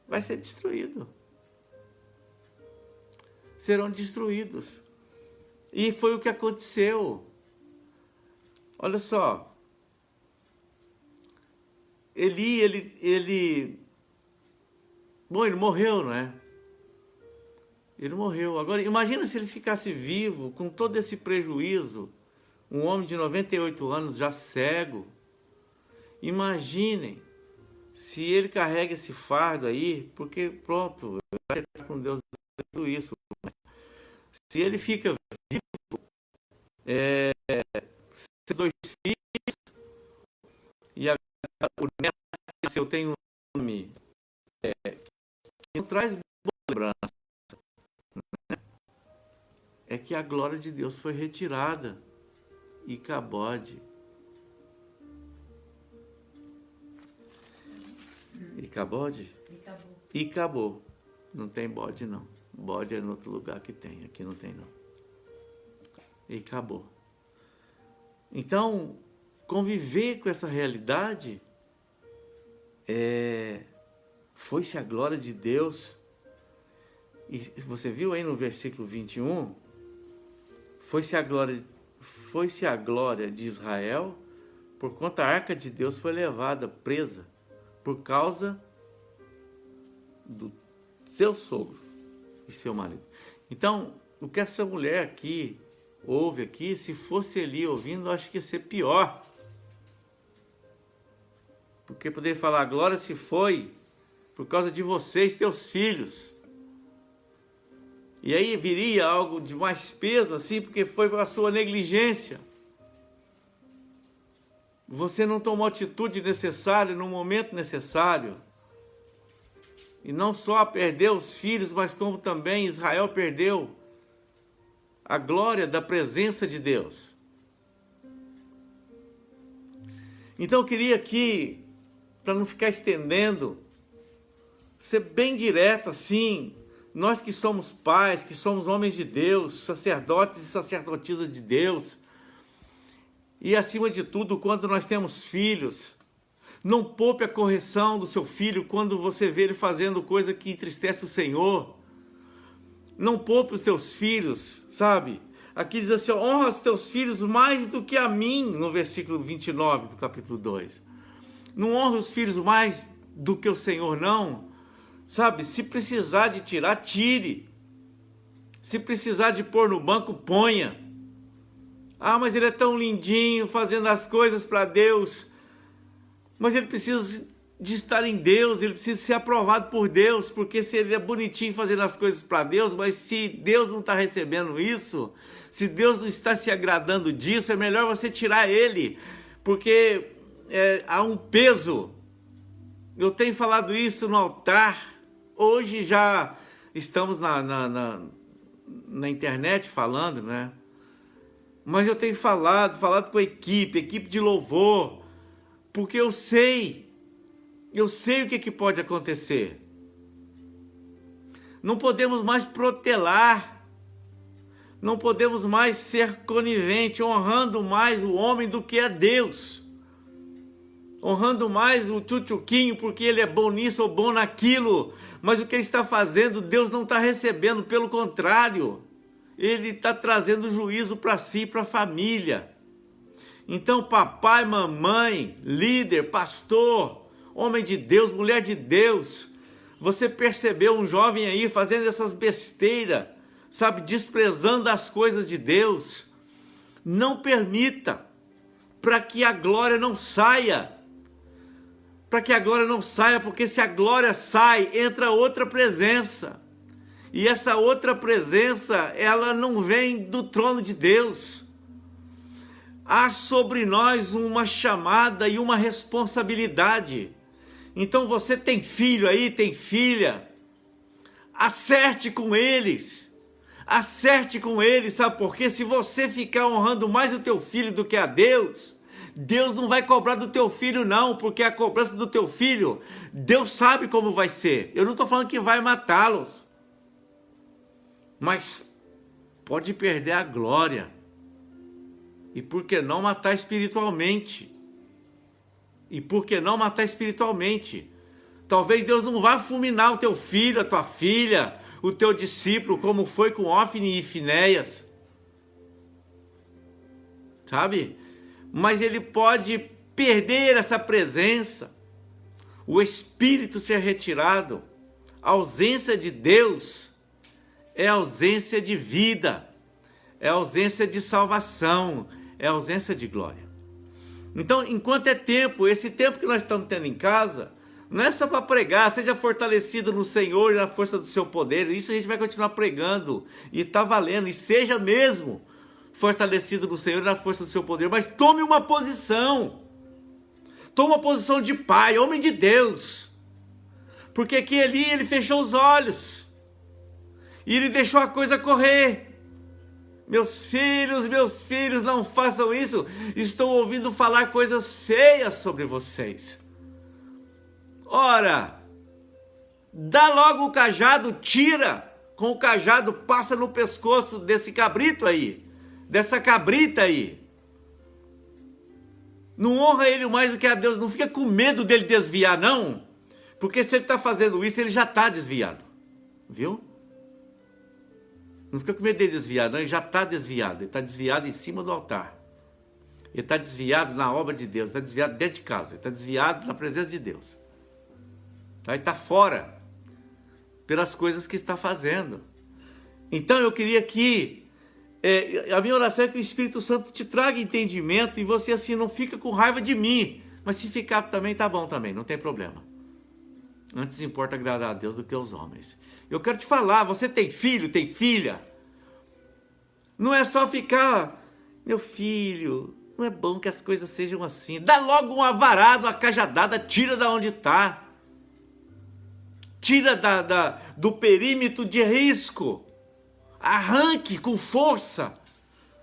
vai ser destruído, serão destruídos. E foi o que aconteceu. Olha só, ele morreu, não é? Ele morreu. Agora, imagina se ele ficasse vivo com todo esse prejuízo, um homem de 98 anos, já cego. Imaginem se ele carrega esse fardo aí, porque pronto, vai estar com Deus tudo isso. Se ele fica vivo, dois filhos, e agora o neto nasceu, tem um nome que não traz boa lembrança, né? É que a glória de Deus foi retirada. E Icabode. Icabode? E acabou. Não tem bode, não. Bode é em outro lugar que tem, aqui não tem, não. E acabou. Então, conviver com essa realidade, foi-se a glória de Deus. E você viu aí no versículo 21, foi-se a glória de Israel, porquanto a arca de Deus foi levada presa por causa do seu sogro e seu marido. Então, o que essa mulher aqui ouve aqui, se fosse Eli ouvindo, eu acho que ia ser pior. Porque poderia falar: a glória se foi por causa de vocês, teus filhos. E aí viria algo de mais peso, assim, porque foi a sua negligência. Você não tomou a atitude necessária no momento necessário. E não só perdeu os filhos, mas como também Israel perdeu a glória da presença de Deus. Então eu queria aqui, para não ficar estendendo, ser bem direto assim. Nós que somos pais, que somos homens de Deus, sacerdotes e sacerdotisas de Deus, e acima de tudo, quando nós temos filhos, não poupe a correção do seu filho quando você vê ele fazendo coisa que entristece o Senhor. Não poupe os teus filhos, sabe? Aqui diz assim: honra os teus filhos mais do que a mim, no versículo 29 do capítulo 2. Não honra os filhos mais do que o Senhor, não. Sabe, se precisar de tirar, tire. Se precisar de pôr no banco, ponha. Ah, mas ele é tão lindinho, fazendo as coisas para Deus. Mas ele precisa de estar em Deus, ele precisa ser aprovado por Deus, porque se ele é bonitinho fazendo as coisas para Deus, mas se Deus não está recebendo isso, se Deus não está se agradando disso, é melhor você tirar ele, porque há um peso. Eu tenho falado isso no altar. Hoje já estamos na internet falando, né? Mas eu tenho falado com a equipe de louvor, porque eu sei o que pode acontecer. Não podemos mais protelar, Não podemos mais ser conivente, honrando mais o homem do que a Deus. Honrando mais o tchutchuquinho porque ele é bom nisso ou bom naquilo. Mas o que ele está fazendo, Deus não está recebendo, pelo contrário. Ele está trazendo juízo para si e para a família. Então, papai, mamãe, líder, pastor, homem de Deus, mulher de Deus, você percebeu um jovem aí fazendo essas besteiras, sabe, desprezando as coisas de Deus? Não permita, para que a glória não saia. Para que a glória não saia, porque se a glória sai, entra outra presença. E essa outra presença, ela não vem do trono de Deus. Há sobre nós uma chamada e uma responsabilidade. Então você tem filho aí, tem filha, acerte com eles, sabe por quê? Se você ficar honrando mais o teu filho do que a Deus, Deus não vai cobrar do teu filho não, porque a cobrança do teu filho, Deus sabe como vai ser. Eu não estou falando que vai matá-los, mas pode perder a glória, e por que não matar espiritualmente? Talvez Deus não vá fulminar o teu filho, a tua filha, o teu discípulo, como foi com Ófine e Finéias, sabe? Mas ele pode perder essa presença, o Espírito ser retirado. A ausência de Deus é ausência de vida, é ausência de salvação, é ausência de glória. Então, enquanto é tempo, esse tempo que nós estamos tendo em casa, não é só para pregar, seja fortalecido no Senhor e na força do seu poder. Isso a gente vai continuar pregando e está valendo, e seja mesmo fortalecido no Senhor e na força do seu poder, mas tome uma posição de pai, homem de Deus, porque aqui ali ele fechou os olhos e ele deixou a coisa correr. Meus filhos, não façam isso. Estou ouvindo falar coisas feias sobre vocês. Ora, dá logo o cajado, tira com o cajado, passa no pescoço desse cabrito aí, dessa cabrita aí. Não honra ele mais do que a Deus, não fica com medo dele desviar não, porque se ele está fazendo isso, ele já está desviado, viu? Não fica com medo dele desviar não, ele já está desviado, ele está desviado em cima do altar. Ele está desviado na obra de Deus, está desviado dentro de casa, ele está desviado na presença de Deus. Ele está fora pelas coisas que está fazendo. Então eu queria que, a minha oração é que o Espírito Santo te traga entendimento e você assim não fica com raiva de mim. Mas se ficar também, tá bom também, não tem problema. Antes importa agradar a Deus do que aos homens. Eu quero te falar, você tem filho, tem filha. Não é só ficar, meu filho, não é bom que as coisas sejam assim. Dá logo uma varada, uma cajadada, tira da onde está. Tira do perímetro de risco. Arranque com força.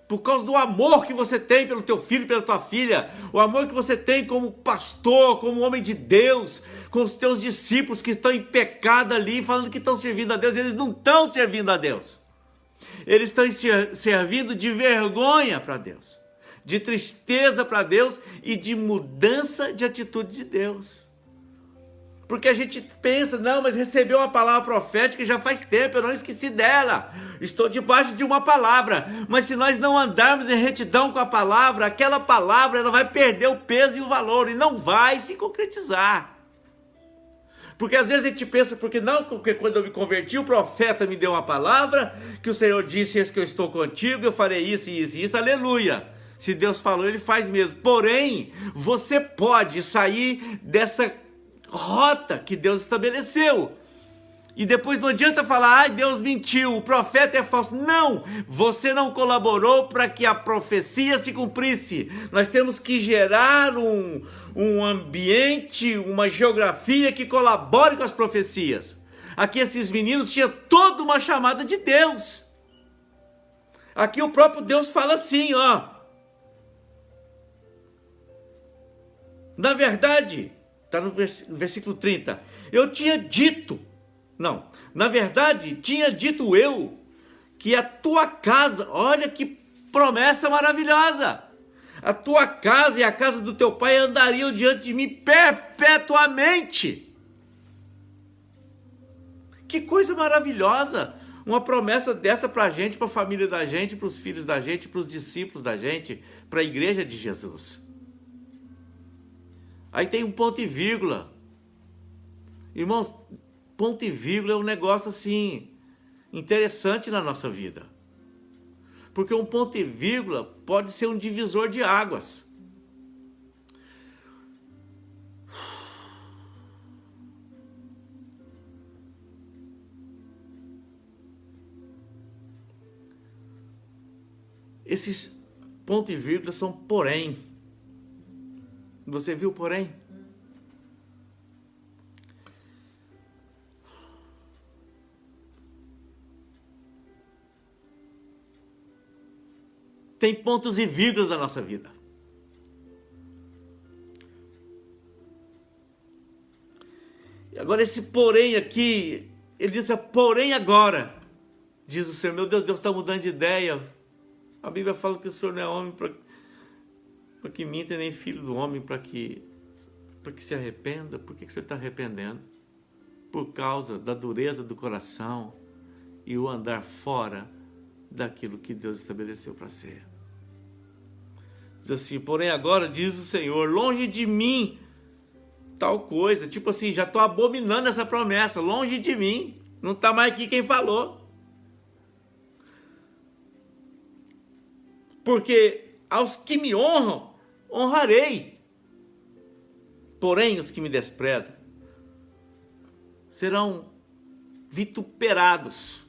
Por causa do amor que você tem pelo teu filho, pela tua filha. O amor que você tem como pastor, como homem de Deus. Com os teus discípulos que estão em pecado ali, falando que estão servindo a Deus. Eles não estão servindo a Deus. Eles estão servindo de vergonha para Deus. De tristeza para Deus e de mudança de atitude de Deus. Porque a gente pensa, não, mas recebeu uma palavra profética já faz tempo, eu não esqueci dela. Estou debaixo de uma palavra. Mas se nós não andarmos em retidão com a palavra, aquela palavra ela vai perder o peso e o valor e não vai se concretizar. Porque às vezes a gente pensa, porque quando eu me converti, o profeta me deu uma palavra, que o Senhor disse, eis que eu estou contigo, eu farei isso e isso e isso, aleluia. Se Deus falou, Ele faz mesmo. Porém, você pode sair dessa rota que Deus estabeleceu. E depois não adianta falar, ai, Deus mentiu, o profeta é falso. Não, você não colaborou para que a profecia se cumprisse. Nós temos que gerar um ambiente, uma geografia que colabore com as profecias. Aqui esses meninos tinham toda uma chamada de Deus. Aqui o próprio Deus fala assim, ó. Na verdade, está no versículo 30. Eu tinha dito, não, na verdade, tinha dito eu que a tua casa, olha que promessa maravilhosa, a tua casa e a casa do teu pai andariam diante de mim perpetuamente. Que coisa maravilhosa, uma promessa dessa para a gente, para a família da gente, para os filhos da gente, para os discípulos da gente, para a igreja de Jesus. Aí tem um ponto e vírgula. Irmãos, ponto e vírgula é um negócio assim, interessante na nossa vida. Porque um ponto e vírgula pode ser um divisor de águas. Esses ponto e vírgula são porém. Você viu porém? Tem pontos e vírgulas na nossa vida. E agora esse porém aqui, ele diz, porém agora, diz o Senhor, meu Deus, Deus está mudando de ideia. A Bíblia fala que o Senhor não é homem para que minta, nem filho do homem para que se arrependa. Por que você está arrependendo? Por causa da dureza do coração e o andar fora daquilo que Deus estabeleceu para ser. Diz assim, porém agora, diz o Senhor, longe de mim tal coisa. Tipo assim, já estou abominando essa promessa, longe de mim. Não está mais aqui quem falou. Porque aos que me honram, honrarei. Porém, os que me desprezam serão vituperados,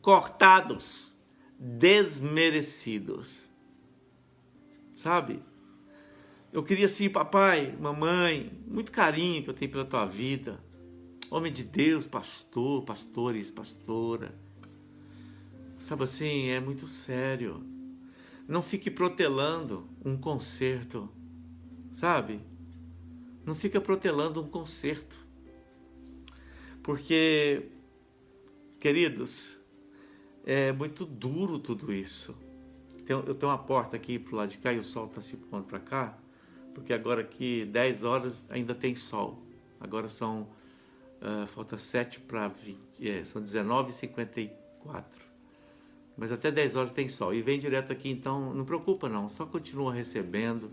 cortados, desmerecidos. Sabe? Eu queria assim, papai, mamãe, muito carinho que eu tenho pela tua vida. Homem de Deus, pastor, pastores, pastora. Sabe assim, é muito sério. Não fique protelando um concerto, sabe? Não fica protelando um concerto. Porque, queridos, é muito duro tudo isso. Eu tenho uma porta aqui pro lado de cá e o sol está se pondo para cá, porque agora aqui 10 horas ainda tem sol. Agora são, falta 7 para 20, são 19h54. Mas até 10 horas tem sol. E vem direto aqui, então não preocupa não, só continua recebendo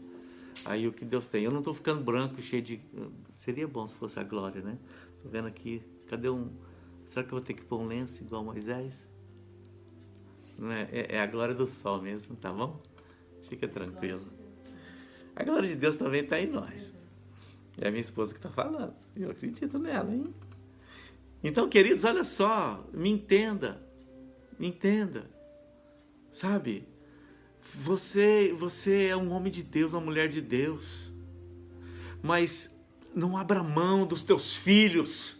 aí o que Deus tem. Eu não estou ficando branco, cheio de... Seria bom se fosse a glória, né? Estou vendo aqui, cadê um... Será que eu vou ter que pôr um lenço igual Moisés? Não é a glória do sol mesmo, tá bom? Fica tranquilo. A glória de Deus também está em nós. É a minha esposa que está falando. Eu acredito nela, hein? Então, queridos, olha só, me entenda. Me entenda. Sabe? Você é um homem de Deus, uma mulher de Deus. Mas não abra mão dos teus filhos.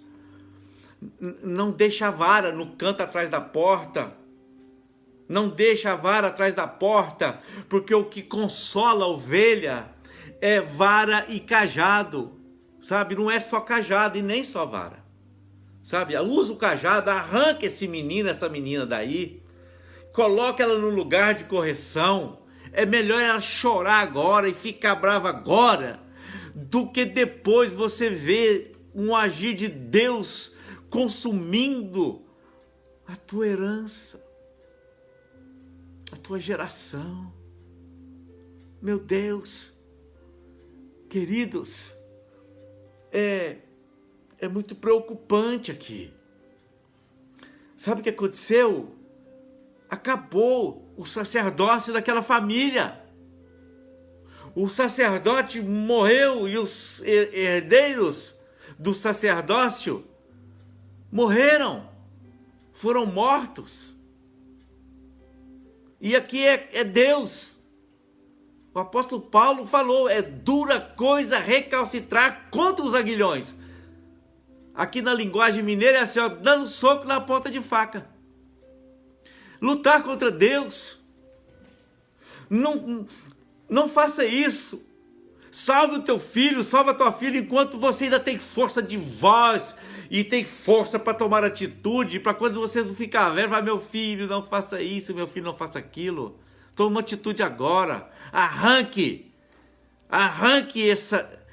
Não deixa a vara no canto atrás da porta. Não deixa a vara atrás da porta, porque o que consola a ovelha é vara e cajado, sabe? Não é só cajado e nem só vara, sabe? Usa o cajado, arranca esse menino, essa menina daí, coloca ela no lugar de correção. É melhor ela chorar agora e ficar brava agora, do que depois você ver um agir de Deus consumindo a tua herança, a tua geração. Meu Deus, queridos, é muito preocupante aqui. Sabe o que aconteceu? Acabou o sacerdócio daquela família. O sacerdote morreu e os herdeiros do sacerdócio morreram, foram mortos. E aqui é Deus. O apóstolo Paulo falou, é dura coisa recalcitrar contra os aguilhões. Aqui na linguagem mineira é assim, ó, dando soco na ponta de faca. Lutar contra Deus. Não faça isso. Salve o teu filho, salva a tua filha enquanto você ainda tem força de voz e tem força para tomar atitude, para quando você não ficar velho, vai, meu filho, não faça isso, meu filho, não faça aquilo. Toma uma atitude agora. Arranque essa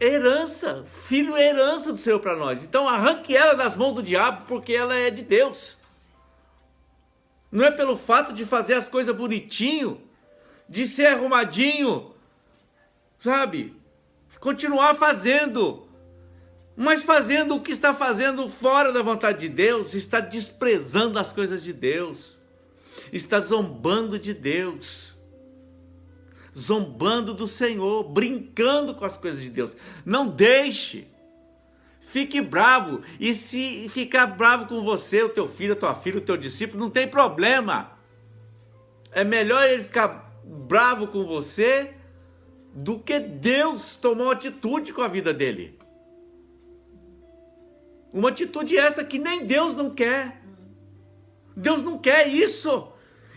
herança. Filho é herança do Senhor para nós. Então arranque ela das mãos do diabo, porque ela é de Deus. Não é pelo fato de fazer as coisas bonitinho, de ser arrumadinho, sabe? Continuar fazendo. Mas fazendo o que está fazendo fora da vontade de Deus, está desprezando as coisas de Deus. Está zombando de Deus. Zombando do Senhor, brincando com as coisas de Deus. Não deixe. Fique bravo. E se ficar bravo com você, o teu filho, a tua filha, o teu discípulo, não tem problema. É melhor ele ficar bravo com você do que Deus tomar uma atitude com a vida dele. Uma atitude essa que nem Deus não quer. Deus não quer isso.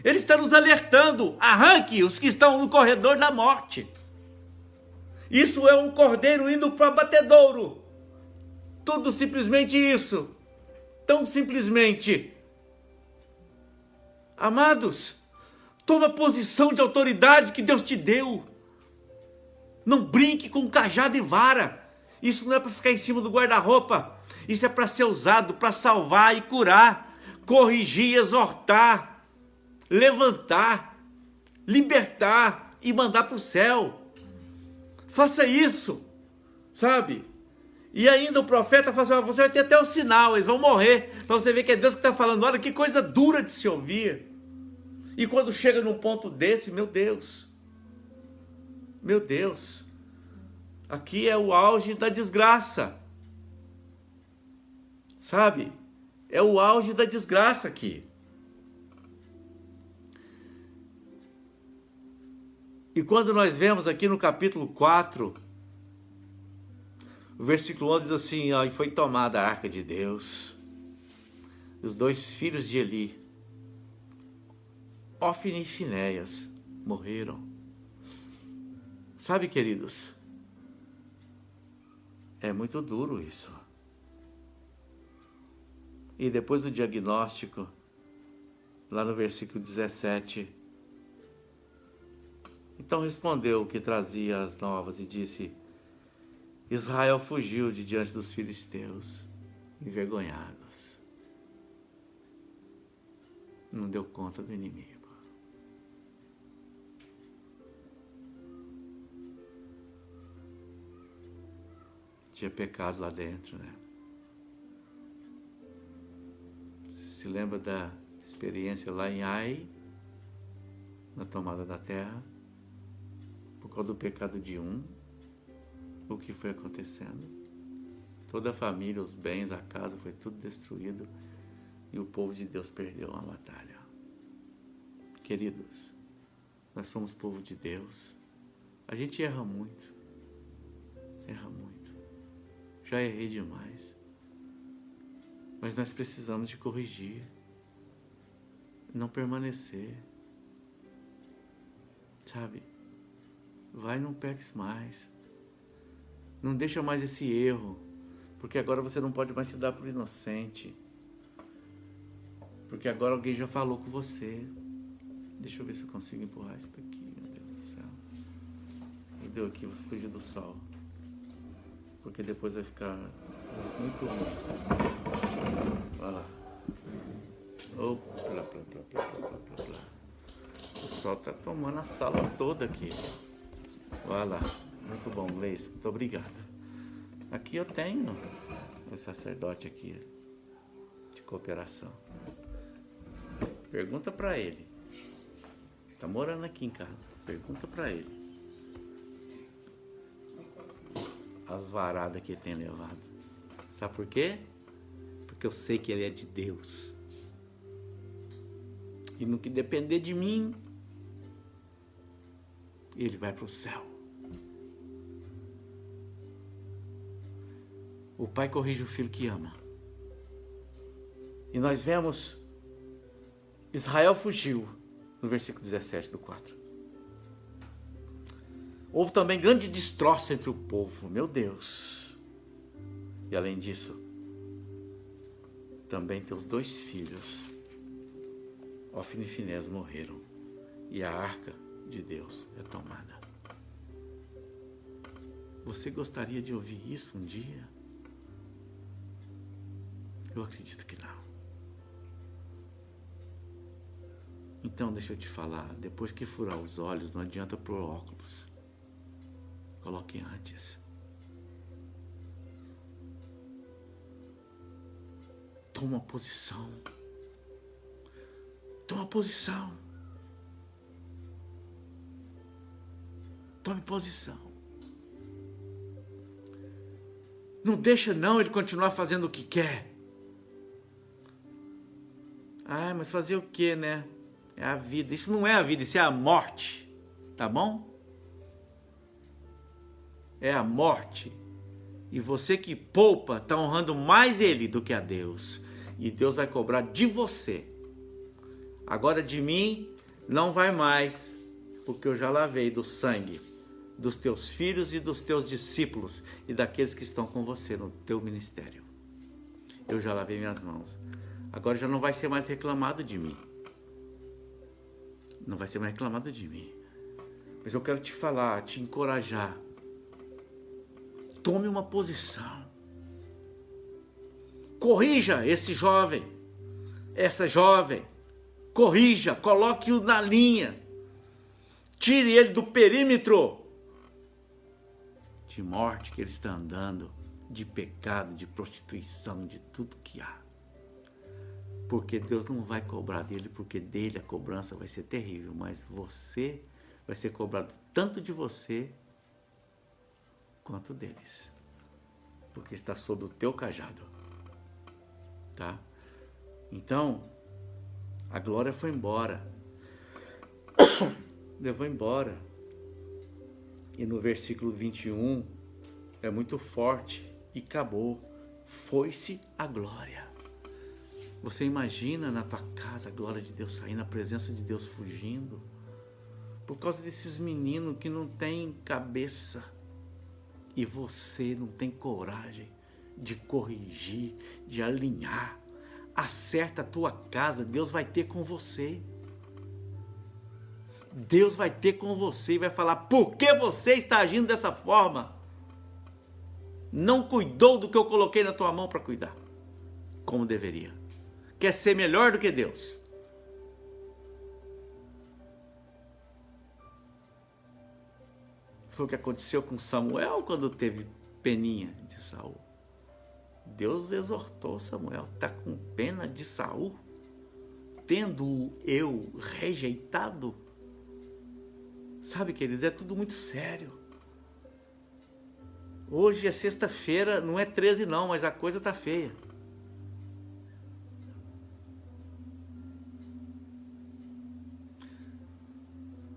Ele está nos alertando. Arranque os que estão no corredor da morte. Isso é um cordeiro indo para o abatedouro. Tudo simplesmente isso. Tão simplesmente. Amados, toma a posição de autoridade que Deus te deu. Não brinque com cajado e vara. Isso não é para ficar em cima do guarda-roupa. Isso é para ser usado para salvar e curar, corrigir, exortar, levantar, libertar e mandar para o céu. Faça isso, sabe? E ainda o profeta fala assim, você vai ter até o sinal, eles vão morrer, para você ver que é Deus que está falando. Olha que coisa dura de se ouvir. E quando chega num ponto desse, meu Deus, aqui é o auge da desgraça. Sabe? É o auge da desgraça aqui. E quando nós vemos aqui no capítulo 4, o versículo 11 diz assim, ó, e foi tomada a arca de Deus, os 2 filhos de Eli, Ófine e Finéias, morreram. Sabe, queridos, é muito duro isso. E depois do diagnóstico, lá no versículo 17, então respondeu o que trazia as novas e disse, Israel fugiu de diante dos filisteus, envergonhados. Não deu conta do inimigo. Tinha pecado lá dentro, né? Se lembra da experiência lá em Ai, na tomada da terra, por causa do pecado de um, o que foi acontecendo? Toda a família, os bens, a casa, foi tudo destruído e o povo de Deus perdeu uma batalha. Queridos, nós somos povo de Deus, a gente erra muito, já errei demais. Mas nós precisamos de corrigir, não permanecer, sabe? Vai, não peques mais, não deixa mais esse erro, porque agora você não pode mais se dar por inocente, porque agora alguém já falou com você. Deixa eu ver se eu consigo empurrar isso daqui, meu Deus do céu. E deu aqui, você fugir do sol, porque depois vai ficar muito ruim. Olha lá. O sol tá tomando a sala toda aqui. Olha lá. Muito bom, Leis. Muito obrigado. Aqui eu tenho o sacerdote aqui de cooperação. Pergunta para ele. Tá morando aqui em casa. Pergunta para ele. As varadas que ele tem levado. Sabe por quê? Porque eu sei que ele é de Deus. E no que depender de mim, ele vai para o céu. O pai corrige o filho que ama. E nós vemos Israel fugiu, no versículo 17 do 4. Houve também grande destroço entre o povo, meu Deus. E além disso, também teus 2 filhos, Ofni e Finés, morreram. E a arca de Deus é tomada. Você gostaria de ouvir isso um dia? Eu acredito que não. Então deixa eu te falar, depois que furar os olhos, não adianta pôr óculos. Coloque antes. Toma posição. Toma posição. Tome posição. Não deixa não ele continuar fazendo o que quer. Ah, mas fazer o que, né? É a vida. Isso não é a vida, isso é a morte. Tá bom? É a morte. E você que poupa está honrando mais ele do que a Deus. E Deus vai cobrar de você. Agora de mim não vai mais, porque eu já lavei do sangue dos teus filhos e dos teus discípulos e daqueles que estão com você no teu ministério. Eu já lavei minhas mãos. Agora já não vai ser mais reclamado de mim. Não vai ser mais reclamado de mim. Mas eu quero te falar, te encorajar. Tome uma posição. Corrija esse jovem, essa jovem. Corrija, coloque-o na linha. Tire ele do perímetro de morte que ele está andando, de pecado, de prostituição, de tudo que há. Porque Deus não vai cobrar dele, porque dele a cobrança vai ser terrível, mas você vai ser cobrado tanto de você quanto deles, porque está sob o teu cajado, tá? Então, a glória foi embora, levou embora, e no versículo 21 é muito forte, e acabou, foi-se a glória. Você imagina na tua casa a glória de Deus saindo, a presença de Deus fugindo, por causa desses meninos que não têm cabeça, e você não tem coragem de corrigir, de alinhar. Acerta a tua casa, Deus vai ter com você. Deus vai ter com você e vai falar, por que você está agindo dessa forma? Não cuidou do que eu coloquei na tua mão para cuidar, como deveria. Quer ser melhor do que Deus. Foi o que aconteceu com Samuel quando teve peninha de Saul. Deus exortou Samuel, está com pena de Saul, tendo eu rejeitado. Sabe, queridos, é tudo muito sério. Hoje é sexta-feira, não é 13 não, mas a coisa está feia.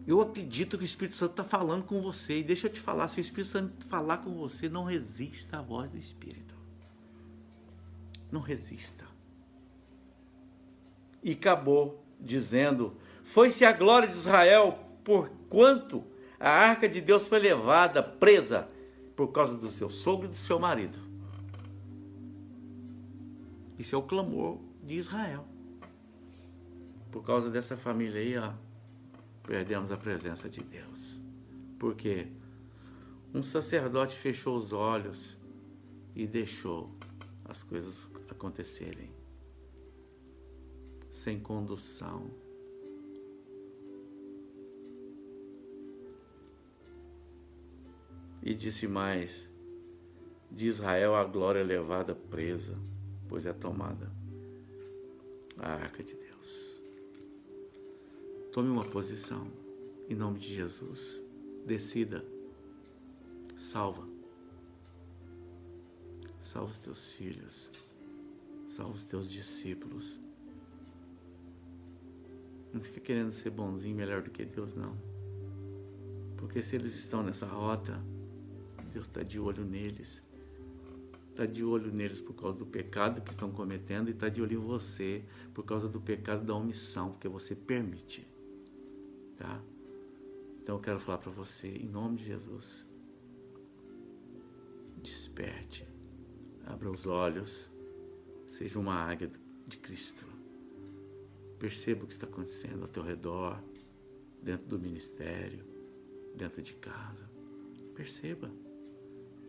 Eu acredito que o Espírito Santo está falando com você. E deixa eu te falar, se o Espírito Santo falar com você, não resista à voz do Espírito. Não resista. E acabou dizendo, foi-se a glória de Israel, porquanto a arca de Deus foi levada, presa, por causa do seu sogro e do seu marido. Isso é o clamor de Israel. Por causa dessa família aí, ó, perdemos a presença de Deus. Porque um sacerdote fechou os olhos e deixou as coisas acontecerem sem condução. E disse mais, de Israel a glória é levada presa, pois é tomada a arca de Deus. Tome uma posição, em nome de Jesus, decida, salva os teus filhos, salva os teus discípulos. Não fica querendo ser bonzinho, melhor do que Deus, não. Porque se eles estão nessa rota, Deus está de olho neles. Está de olho neles por causa do pecado que estão cometendo e está de olho em você por causa do pecado da omissão, porque você permite. Tá Então eu quero falar para você, em nome de Jesus, desperte, abra os olhos, seja uma águia de Cristo. Perceba o que está acontecendo ao teu redor, dentro do ministério, dentro de casa. Perceba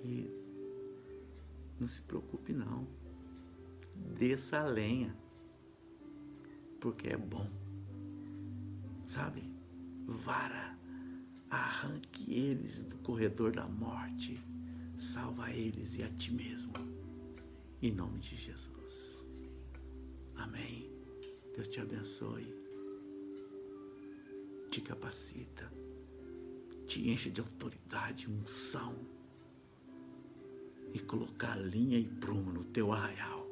e não se preocupe não. Desça a lenha, porque é bom. Sabe? Vara, arranque eles do corredor da morte. Salva eles e a ti mesmo. Em nome de Jesus. Amém. Deus te abençoe. Te capacita. Te enche de autoridade, unção. E colocar linha e prumo no teu arraial.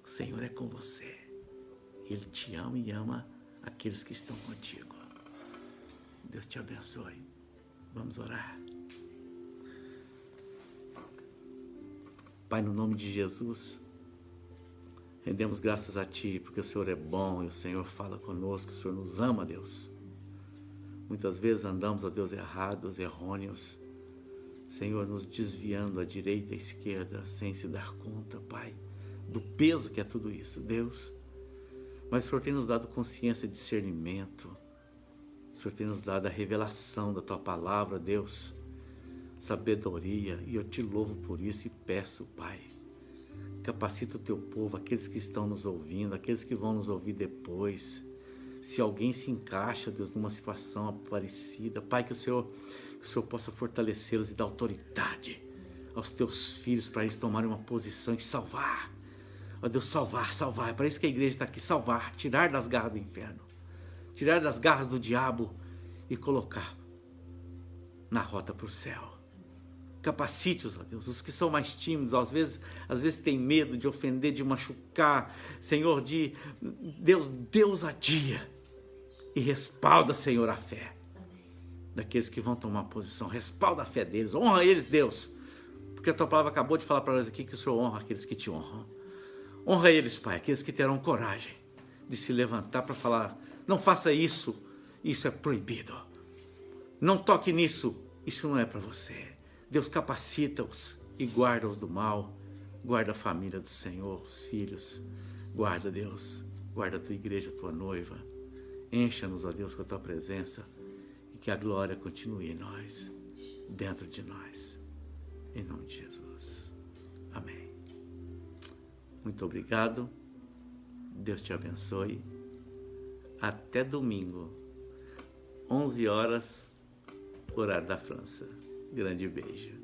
O Senhor é com você. Ele te ama e ama aqueles que estão contigo. Deus te abençoe. Vamos orar. Pai, no nome de Jesus, rendemos graças a Ti, porque o Senhor é bom e o Senhor fala conosco, o Senhor nos ama, Deus. Muitas vezes andamos, ó Deus, errados, errôneos, Senhor, nos desviando à direita e à esquerda, sem se dar conta, Pai, do peso que é tudo isso, Deus. Mas o Senhor tem nos dado consciência e discernimento, o Senhor tem nos dado a revelação da Tua palavra, Deus, sabedoria, e eu te louvo por isso e peço, Pai, capacita o teu povo, aqueles que estão nos ouvindo, aqueles que vão nos ouvir depois. Se alguém se encaixa, Deus, numa situação parecida, Pai, que o Senhor possa fortalecê-los e dar autoridade aos teus filhos para eles tomarem uma posição e salvar. Ó Deus, salvar. É para isso que a igreja está aqui, salvar, tirar das garras do inferno, tirar das garras do diabo e colocar na rota para o céu. Capacite-os, ó Deus, os que são mais tímidos, às vezes têm medo de ofender, de machucar, Senhor, Deus adia e respalda, Senhor, a fé daqueles que vão tomar posição, respalda a fé deles, honra eles, Deus, porque a Tua palavra acabou de falar para nós aqui que o Senhor honra aqueles que Te honram. Honra eles, Pai, aqueles que terão coragem de se levantar para falar, não faça isso, isso é proibido, não toque nisso, isso não é para você. Deus, capacita-os e guarda-os do mal, guarda a família do Senhor, os filhos, guarda, Deus, guarda a Tua igreja, a Tua noiva, encha-nos, ó Deus, com a Tua presença e que a glória continue em nós, dentro de nós, em nome de Jesus, amém. Muito obrigado, Deus te abençoe, até domingo, 11 horas, horário da França. Grande beijo.